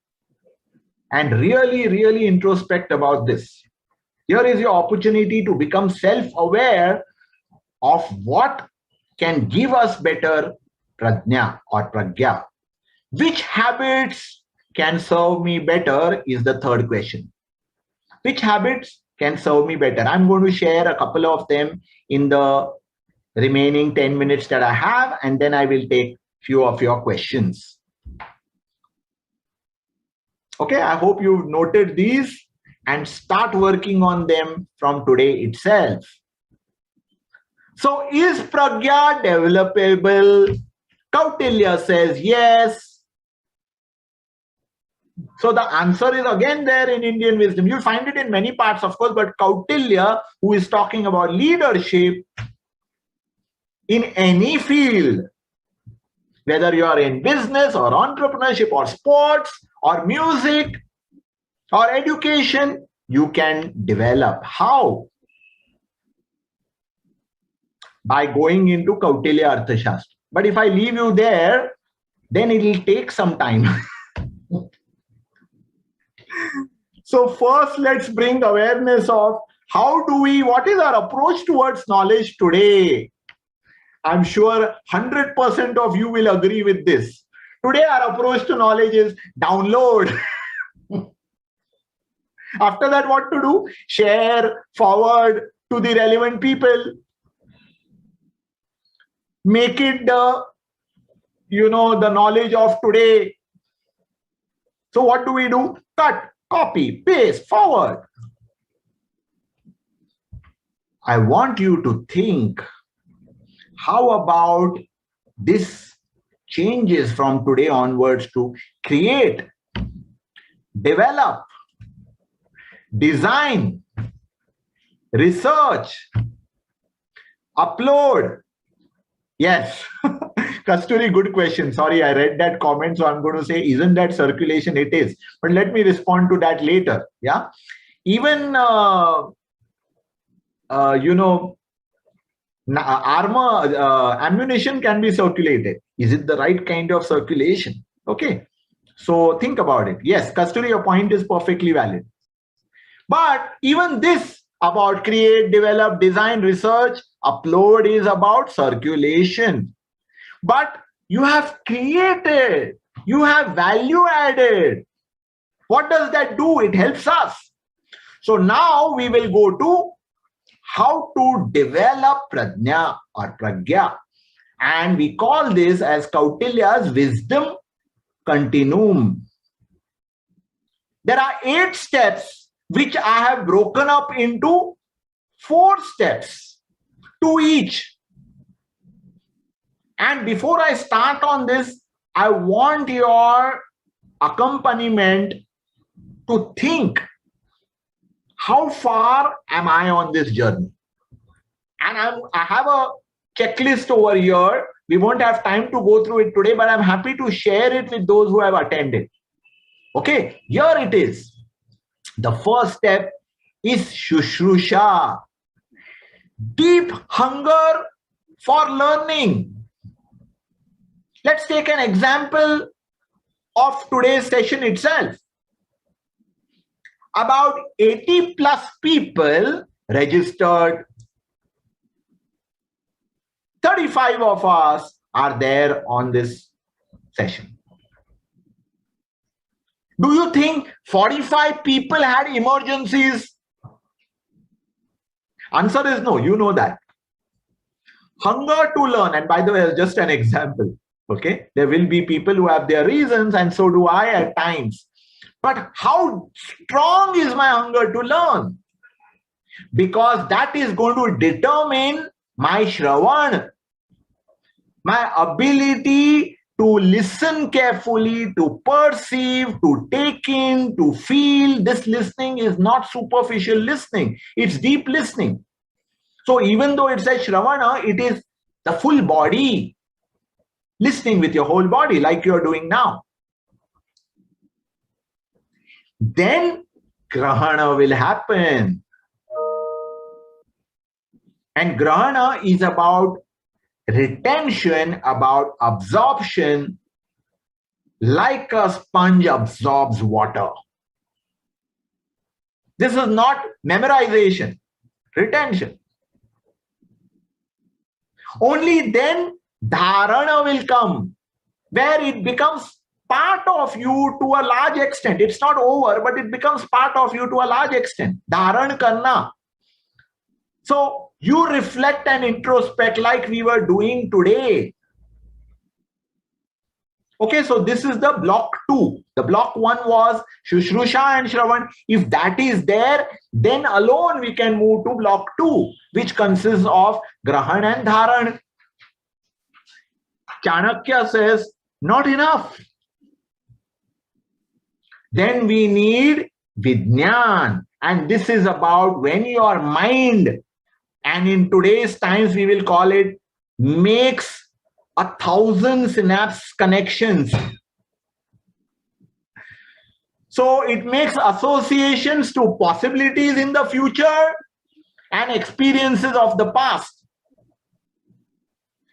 And really, really introspect about this. Here is your opportunity to become self-aware of what can give us better prajna or pragya. Which habits can serve me better is the third question. Which habits can serve me better? I'm going to share a couple of them in the remaining 10 minutes that I have, and then I will take few of your questions. Okay, I hope you've noted these and start working on them from today itself. So is pragya developable? Kautilya says yes. So the answer is again there in Indian wisdom. You'll find it in many parts, of course, but Kautilya, who is talking about leadership in any field, whether you are in business or entrepreneurship or sports or music or education, you can develop. How? By going into Kautilya Arthashastra. But if I leave you there, then it will take some time. So first, let's bring awareness of what is our approach towards knowledge today. I'm sure 100% of you will agree with this. Today, our approach to knowledge is download. After that, what to do? Share, forward to the relevant people. Make it the knowledge of today. So what do we do? Cut, copy, paste, forward. I want you to think, how about this changes from today onwards to create, develop, design, research, upload. Yes. Kasturi, good question. Sorry, I read that comment, so I'm going to say, isn't that circulation? It is. But let me respond to that later. Yeah. Even, ammunition can be circulated. Is it the right kind of circulation? Okay. So think about it. Yes, Kasturi, your point is perfectly valid. But even this about create, develop, design, research, upload is about circulation. But you have created, you have value added. What does that do? It helps us. So now we will go to how to develop prajna or pragya. And we call this as Kautilya's wisdom continuum. There are 8 steps which I have broken up into 4 steps, 2 each. And before I start on this, I want your accompaniment to think, how far am I on this journey? And I have a checklist over here. We won't have time to go through it today, but I'm happy to share it with those who have attended. Okay, here it is. The first step is Shushrusha, deep hunger for learning. Let's take an example of today's session itself. About 80 plus people registered. 35 of us are there on this session. Do you think 45 people had emergencies? Answer is no, you know that. Hunger to learn, and by the way, just an example. Okay, there will be people who have their reasons, and so do I at times. But how strong is my hunger to learn? Because that is going to determine my Shravan, my ability to listen carefully, to perceive, to take in, to feel. This listening is not superficial listening, it's deep listening. So even though it says Shravana, it is the full body. Listening with your whole body like you're doing now. Then Grahana will happen. And Grahana is about retention, about absorption, like a sponge absorbs water. This is not memorization, retention. Only then Dharana will come, where it becomes part of you to a large extent. It's not over, but it becomes part of you to a large extent. Dharan karna. So you reflect and introspect like we were doing today. Okay, so this is the block 2. The block 1 was Shushrusha and Shravan. If that is there, then alone we can move to block 2, which consists of Grahan and Dharan. Chanakya says, not enough. Then we need Vijnan. And this is about when your mind, and in today's times we will call it, makes 1,000 synapse connections. So it makes associations to possibilities in the future and experiences of the past.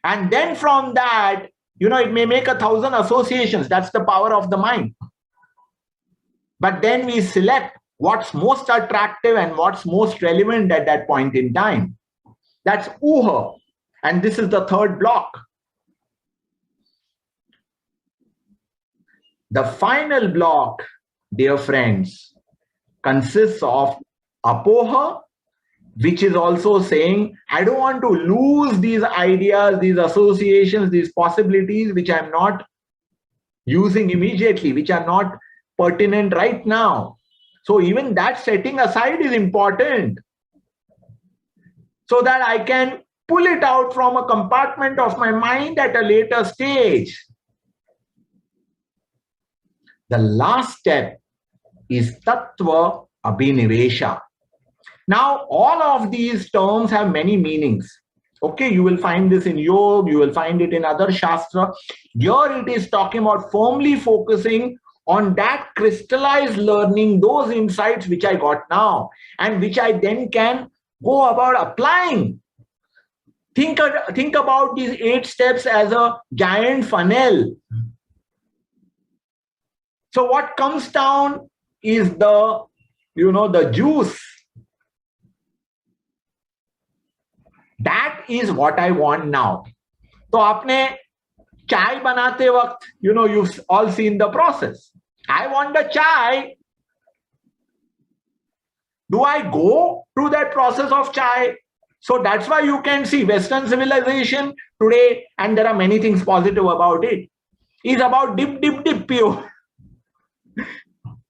And then from that, it may make 1,000 associations. That's the power of the mind. But then we select what's most attractive and what's most relevant at that point in time. That's Uha. And this is the third block. The final block, dear friends, consists of Apoha, which is also saying, I don't want to lose these ideas, these associations, these possibilities, which I'm not using immediately, which are not pertinent right now. So even that setting aside is important. so that I can pull it out from a compartment of my mind at a later stage. The last step is Tattva Abhinivesha. Now, all of these terms have many meanings. Okay, you will find this in yoga, you will find it in other shastra. Here it is talking about firmly focusing on that crystallized learning, those insights which I got now, and which I then can go about applying. Think about these 8 steps as a giant funnel. So what comes down is the, the juice. That is what I want now. So आपने chai बनाते वक्त, you've all seen the process. I want the chai. Do I go through that process of chai? So that's why you can see Western civilization today, and there are many things positive about it, is about dip, dip, dip, pio.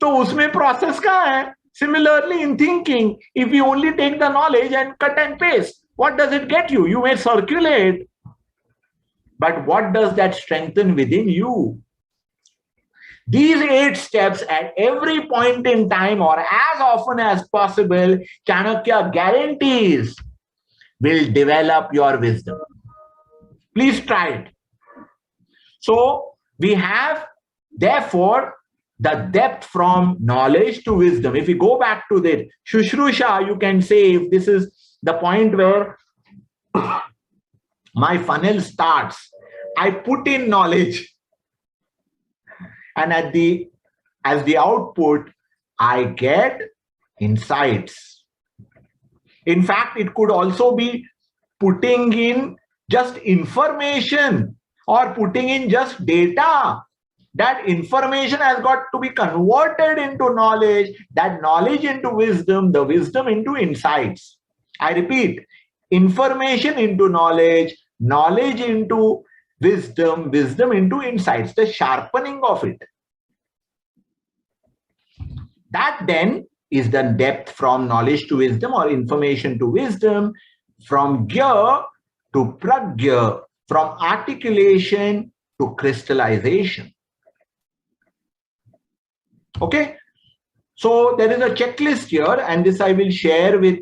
So उसमें process कहाँ है? Similarly in thinking, if you only take the knowledge and cut and paste, what does it get you? You may circulate, but what does that strengthen within you? These 8 steps at every point in time or as often as possible, Chanakya guarantees will develop your wisdom. Please try it. So we have, therefore, the depth from knowledge to wisdom. If we go back to that, Shushrusha, you can say, if this is the point where my funnel starts, I put in knowledge, and as the output, I get insights. In fact, it could also be putting in just information or putting in just data. That information has got to be converted into knowledge, that knowledge into wisdom, the wisdom into insights. I repeat, information into knowledge, knowledge into wisdom, wisdom into insights, the sharpening of it. That then is the depth from knowledge to wisdom or information to wisdom, from gya to pragya, from articulation to crystallization. Okay, so there is a checklist here, and this I will share with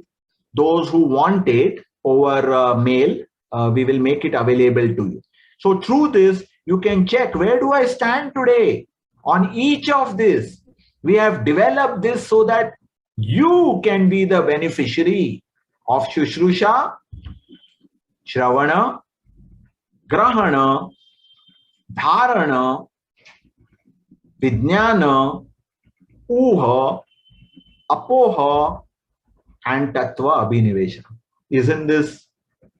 those who want it over mail. We will make it available to you. So through this, you can check, where do I stand today on each of this? We have developed this so that you can be the beneficiary of Shushrusha, Shravana, Grahana, Dharana, Vijnana, Uha, Apoha, and Tattva Abhinivesha. Isn't this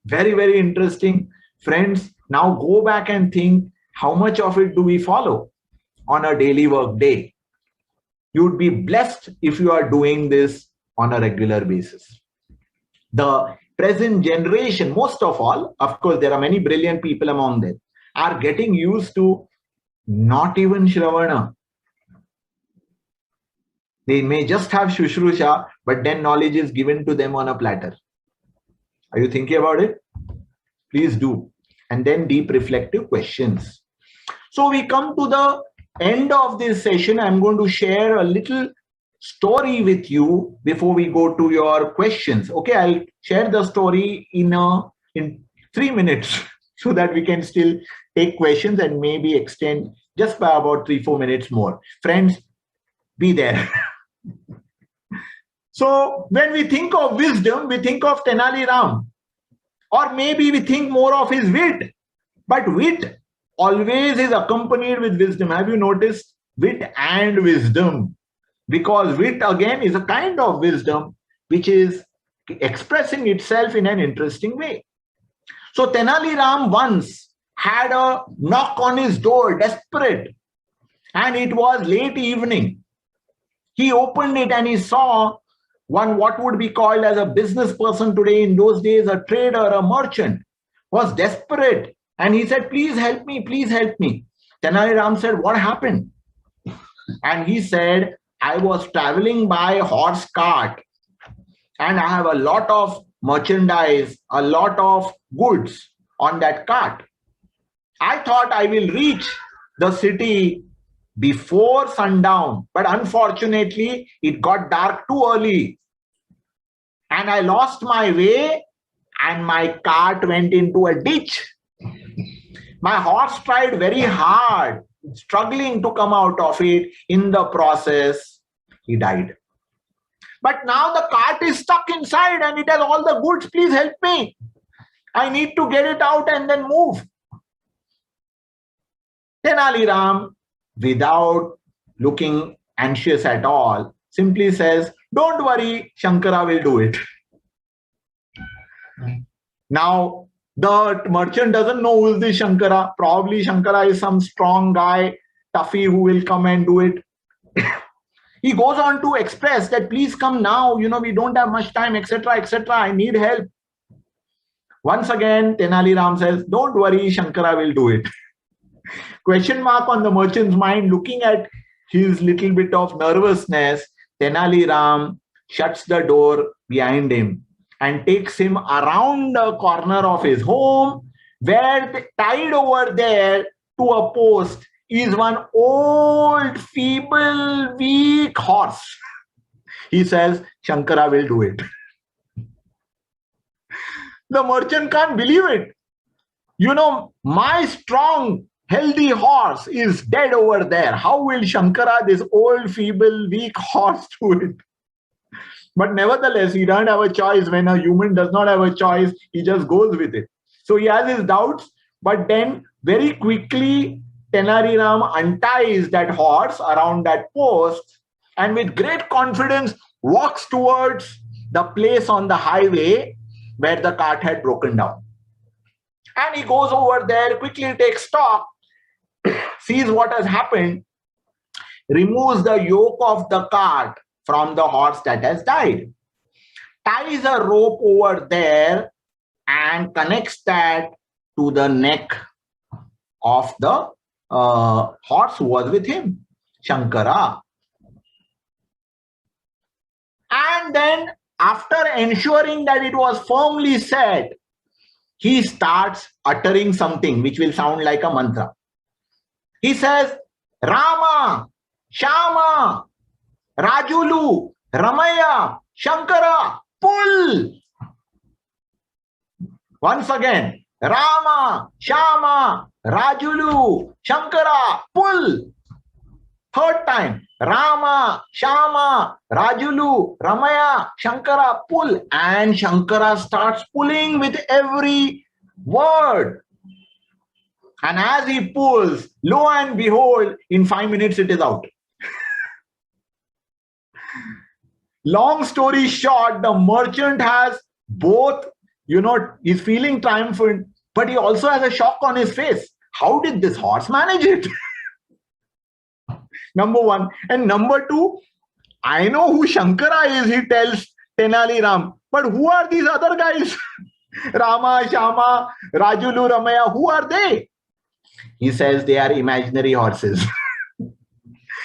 very, very interesting? Friends, now go back and think, how much of it do we follow on a daily work day? You would be blessed if you are doing this on a regular basis. The present generation, most of all, of course, there are many brilliant people among them, are getting used to not even Shravana. They may just have Shushrusha, but then knowledge is given to them on a platter. Are you thinking about it? Please do. And then deep reflective questions. So we come to the end of this session. I'm going to share a little story with you before we go to your questions. Okay, I'll share the story in 3 minutes so that we can still take questions and maybe extend just by about 3-4 minutes more. Friends, be there. So when we think of wisdom, we think of Tenali Ram, or maybe we think more of his wit. But wit always is accompanied with wisdom. Have you noticed? Wit and wisdom. Because wit again is a kind of wisdom which is expressing itself in an interesting way. So Tenali Ram once had a knock on his door, desperate, and it was late evening. He opened it and he saw one, what would be called as a business person today, in those days a trader, a merchant, was desperate, and he said, please help me, please help me. Tenali Ram said, what happened? And he said, I was traveling by horse cart and I have a lot of merchandise, a lot of goods on that cart. I thought I will reach the city before sundown, but unfortunately, it got dark too early. And I lost my way and my cart went into a ditch. My horse tried very hard, struggling to come out of it. In the process, he died. But now the cart is stuck inside and it has all the goods. Please help me. I need to get it out and then move. Tenali Ram, without looking anxious at all, simply says, don't worry, Shankara will do it. Now, the merchant doesn't know who is this Shankara. Probably Shankara is some strong guy, toughy, who will come and do it. He goes on to express that, please come now, we don't have much time, etc., etc. I need help. Once again, Tenali Ram says, don't worry, Shankara will do it. Question mark on the merchant's mind, looking at his little bit of nervousness, Tenali Ram shuts the door behind him and takes him around the corner of his home, where tied over there to a post is one old, feeble, weak horse. He says, Shankara will do it. The merchant can't believe it. My strong, healthy horse is dead over there. How will Shankara, this old, feeble, weak horse, do it? But nevertheless, he doesn't have a choice. When a human does not have a choice, he just goes with it. So he has his doubts, but then very quickly, Tenali Ram unties that horse around that post and with great confidence walks towards the place on the highway where the cart had broken down. And he goes over there, quickly takes stock, sees what has happened, removes the yoke of the cart from the horse that has died, ties a rope over there and connects that to the neck of the horse who was with him, Shankara. And then, after ensuring that it was firmly set, he starts uttering something which will sound like a mantra. He says, Rama, Shama, Rajulu, Ramaya, Shankara, pull. Once again, Rama, Shama, Rajulu, Shankara, pull. Third time, Rama, Shama, Rajulu, Ramaya, Shankara, pull. And Shankara starts pulling with every word. And as he pulls, lo and behold, in 5 minutes it is out. Long story short, the merchant has both, he's feeling triumphant, but he also has a shock on his face. How did this horse manage it? Number one. And number two, I know who Shankara is, he tells Tenali Ram, but who are these other guys? Rama, Shama, Rajulu, Ramaya, who are they? He says they are imaginary horses.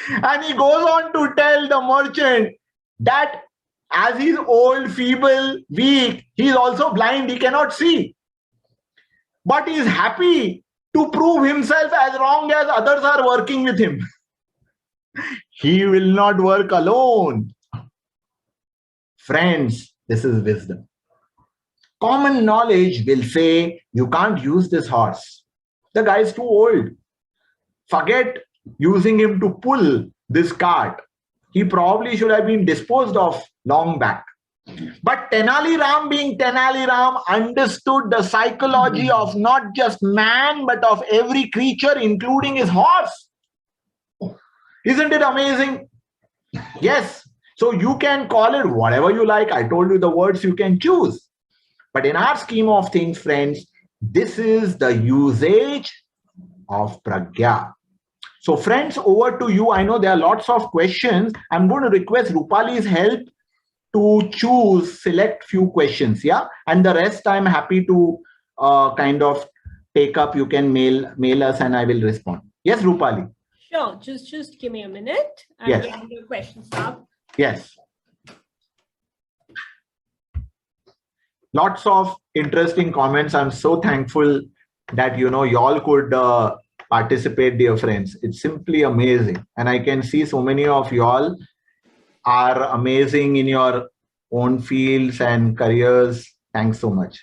And he goes on to tell the merchant that as he's old, feeble, weak, he's also blind, he cannot see. But he's happy to prove himself as long as others are working with him. He will not work alone. Friends, this is wisdom. Common knowledge will say, you can't use this horse. The guy is too old. Forget using him to pull this cart. He probably should have been disposed of long back. But Tenali Ram, being Tenali Ram, understood the psychology of not just man, but of every creature, including his horse. Isn't it amazing? Yes. So you can call it whatever you like. I told you the words you can choose. But in our scheme of things, friends, this is the usage of Pragya. So friends, over to you. I know there are lots of questions. I'm going to request Rupali's help to select few questions. Yeah. And the rest I'm happy to kind of take up. You can mail us and I will respond. Yes, Rupali. Sure. Just give me a minute. I'm getting your questions up. Yes. Lots of interesting comments. I'm so thankful that, y'all could participate, dear friends. It's simply amazing. And I can see so many of y'all are amazing in your own fields and careers. Thanks so much.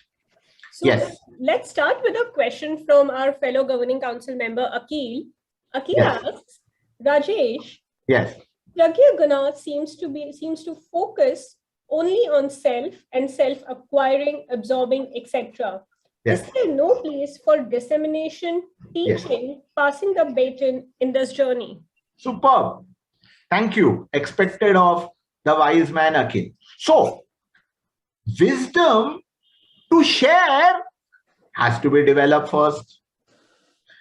So yes. Let's start with a question from our fellow Governing Council member, Akil. Akil asks, Rajesh, yes, Pragya Guna seems to focus only on self and self-acquiring, absorbing, etc. yes. Is there no place for dissemination, teaching, passing the baton in this journey? Superb. Thank you. Expected of the wise man, Akil. So, wisdom to share has to be developed first.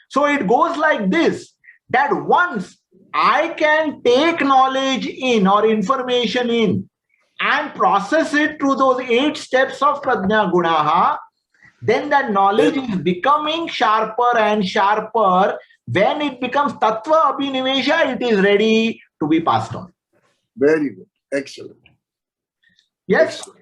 So it goes like this, that once I can take knowledge in or information in and process it through those 8 steps of Prajna Gunaha, then that knowledge is becoming sharper and sharper. When it becomes Tattva Abhinivesha, it is ready to be passed on. Very good. Excellent. Yes. Excellent.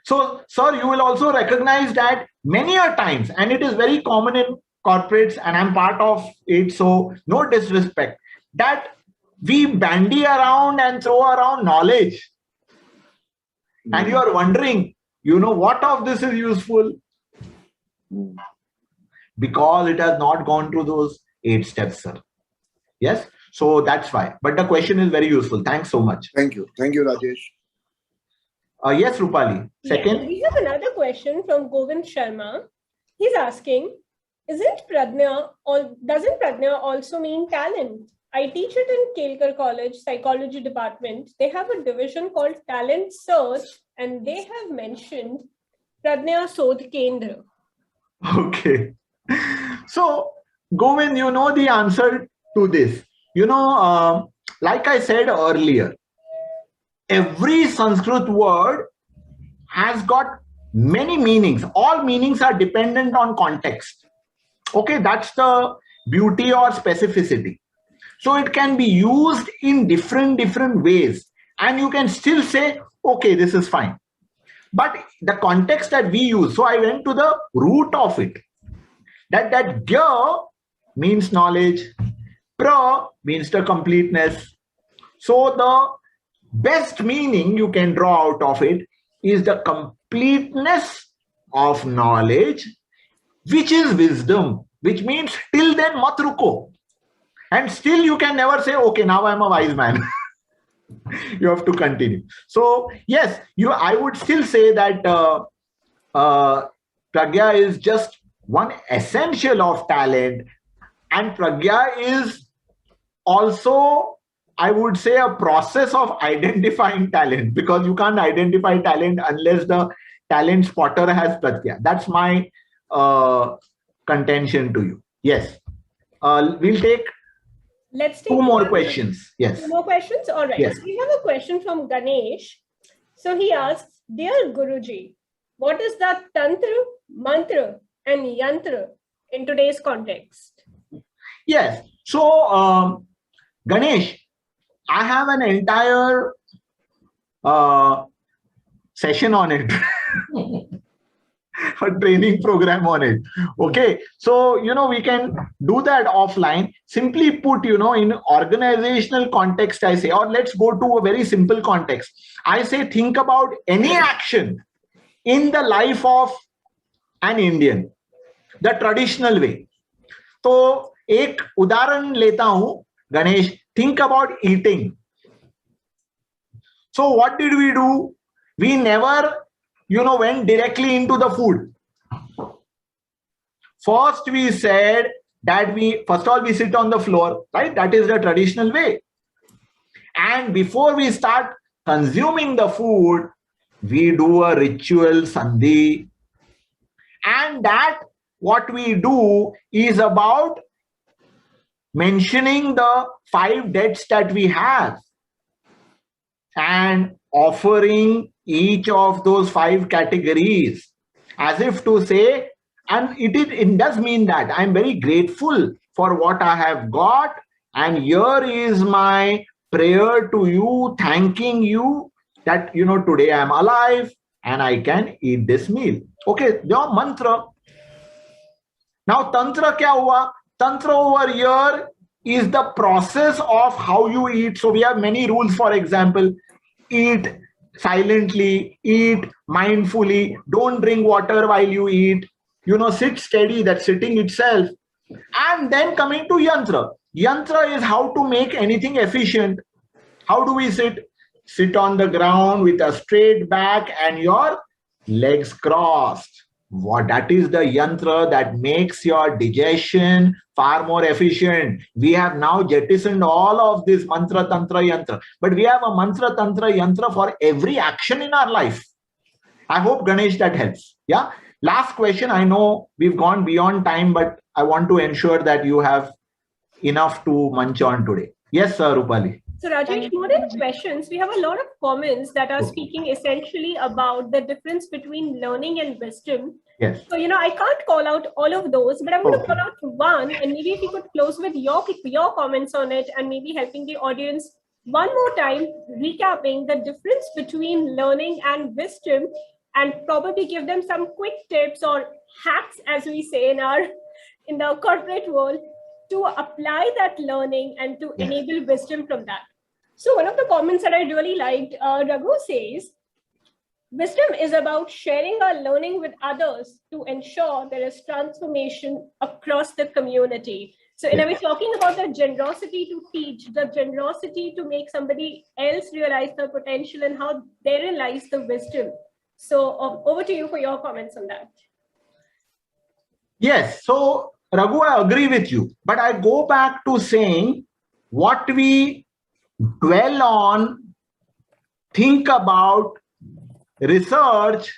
So, sir, you will also recognize that many a times, and it is very common in corporates, and I'm part of it, so no disrespect, that we bandy around and throw around knowledge. And you are wondering, what of this is useful? Because it has not gone through those 8 steps, sir. Yes. So that's why. But the question is very useful. Thanks so much. Thank you. Thank you, Rajesh. Yes, Rupali. Second. Yes, we have another question from Govind Sharma. He's asking, doesn't Prajna also mean talent? I teach it in Kelkar College Psychology Department. They have a division called Talent Search, and they have mentioned Prajna Sodh Kendra. Okay. So, Govind, you know the answer to this. Like I said earlier, every Sanskrit word has got many meanings. All meanings are dependent on context. Okay, that's the beauty or specificity. So it can be used in different ways, and you can still say, okay, this is fine. But the context that we use, so I went to the root of it. That gya means knowledge, pra means the completeness. So the best meaning you can draw out of it is the completeness of knowledge, which is wisdom, which means till then mat ruko. And still you can never say, okay, now I'm a wise man. You have to continue. So yes, I would still say that Pragya is just one essential of talent, and Pragya is also, I would say, a process of identifying talent, because you can't identify talent unless the talent spotter has Pragya. That's my contention to you. Yes. Let's take 2 more questions. Yes. 2 more questions. All right. Yes. So we have a question from Ganesh. So he asks, dear Guruji, what is the Tantra, Mantra and Yantra in today's context? Yes. So, Ganesh, I have an entire session on it. A training program on it. Okay. So, we can do that offline. Simply put, in organizational context, I say, or let's go to a very simple context. I say, think about any action in the life of an Indian, the traditional way. So, एक उदाहरण लेता हूं, Ganesh, think about eating. So what did we do? We never, went directly into the food. First, we said that first of all, we sit on the floor, right? That is the traditional way. And before we start consuming the food, we do a ritual sandhi. And that what we do is about mentioning the 5 debts that we have and offering each of those 5 categories, as if to say, and it does mean that I'm very grateful for what I have got, and here is my prayer to you, thanking you that today I'm alive, and I can eat this meal. Okay, your mantra. Now, tantra kya hua? Tantra over here is the process of how you eat. So we have many rules. For example, eat silently, eat mindfully, don't drink water while you eat, sit steady, that sitting itself. And then coming to yantra. Yantra is how to make anything efficient. How do we sit? Sit on the ground with a straight back and your legs crossed. What that is the yantra that makes your digestion far more efficient. We have now jettisoned all of this mantra, tantra, yantra, but we have a mantra, tantra, yantra for every action in our life. I hope, Ganesh, that helps. Yeah. Last question. I know we've gone beyond time, but I want to ensure that you have enough to munch on today. Yes, sir, Rupali. So Rajesh, more than questions, we have a lot of comments that are speaking essentially about the difference between learning and wisdom. Yes. So, I can't call out all of those, but I'm going to call out one, and maybe if you could close with your comments on it, and maybe helping the audience one more time, recapping the difference between learning and wisdom, and probably give them some quick tips or hacks, as we say in the corporate world, to apply that learning and to enable wisdom from that. So one of the comments that I really liked, Raghu says, wisdom is about sharing our learning with others to ensure there is transformation across the community. So in a way, talking about the generosity to teach, the generosity to make somebody else realize their potential and how therein lies the wisdom. So over to you for your comments on that. Yes. So Raghu, I agree with you, but I go back to saying what we dwell on, think about, research,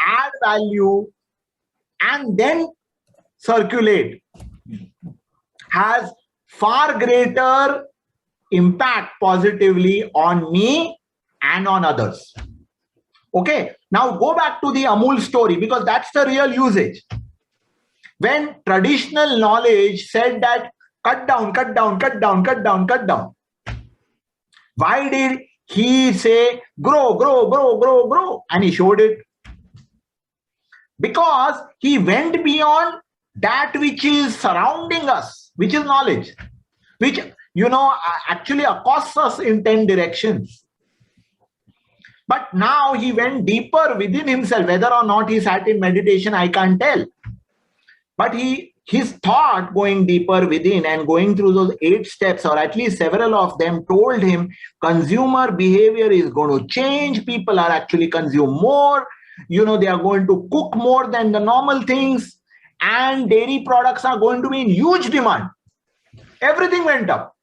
add value, and then circulate has far greater impact positively on me and on others. Okay, now go back to the Amul story, because that's the real usage. When traditional knowledge said that cut down, cut down, cut down, cut down, cut down, why did he say grow, grow, grow, grow, grow? And he showed it. Because he went beyond that which is surrounding us, which is knowledge, which, actually accosts us in 10 directions. But now he went deeper within himself. Whether or not he sat in meditation, I can't tell. But his thought going deeper within and going through those 8 steps, or at least several of them, told him consumer behavior is going to change. People are actually consume more. They are going to cook more than the normal things. And dairy products are going to be in huge demand. Everything went up.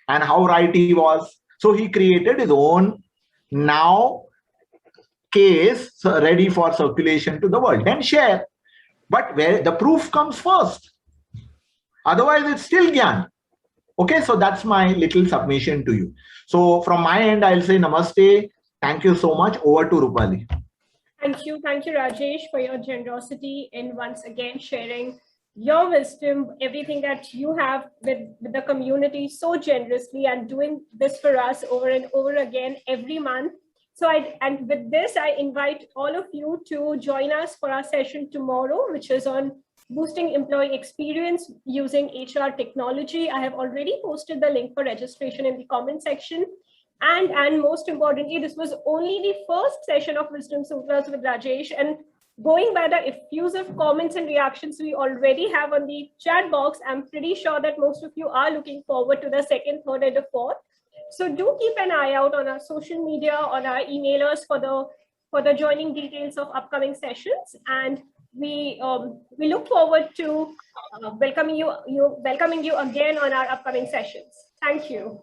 And how right he was. So he created his own now case ready for circulation to the world. Then share. But where the proof comes first. Otherwise, it's still Gyan. Okay, so that's my little submission to you. So from my end, I'll say namaste. Thank you so much. Over to Rupali. Thank you, Rajesh, for your generosity in once again sharing your wisdom, everything that you have with the community so generously, and doing this for us over and over again every month. So and with this, I invite all of you to join us for our session tomorrow, which is on boosting employee experience using HR technology. I have already posted the link for registration in the comment section. And most importantly, this was only the first session of Wisdom Sutras with Rajesh. And going by the effusive comments and reactions we already have on the chat box, I'm pretty sure that most of you are looking forward to the second, third, and the fourth. So do keep an eye out on our social media, on our emailers for the joining details of upcoming sessions. And we look forward to welcoming you again on our upcoming sessions. Thank you.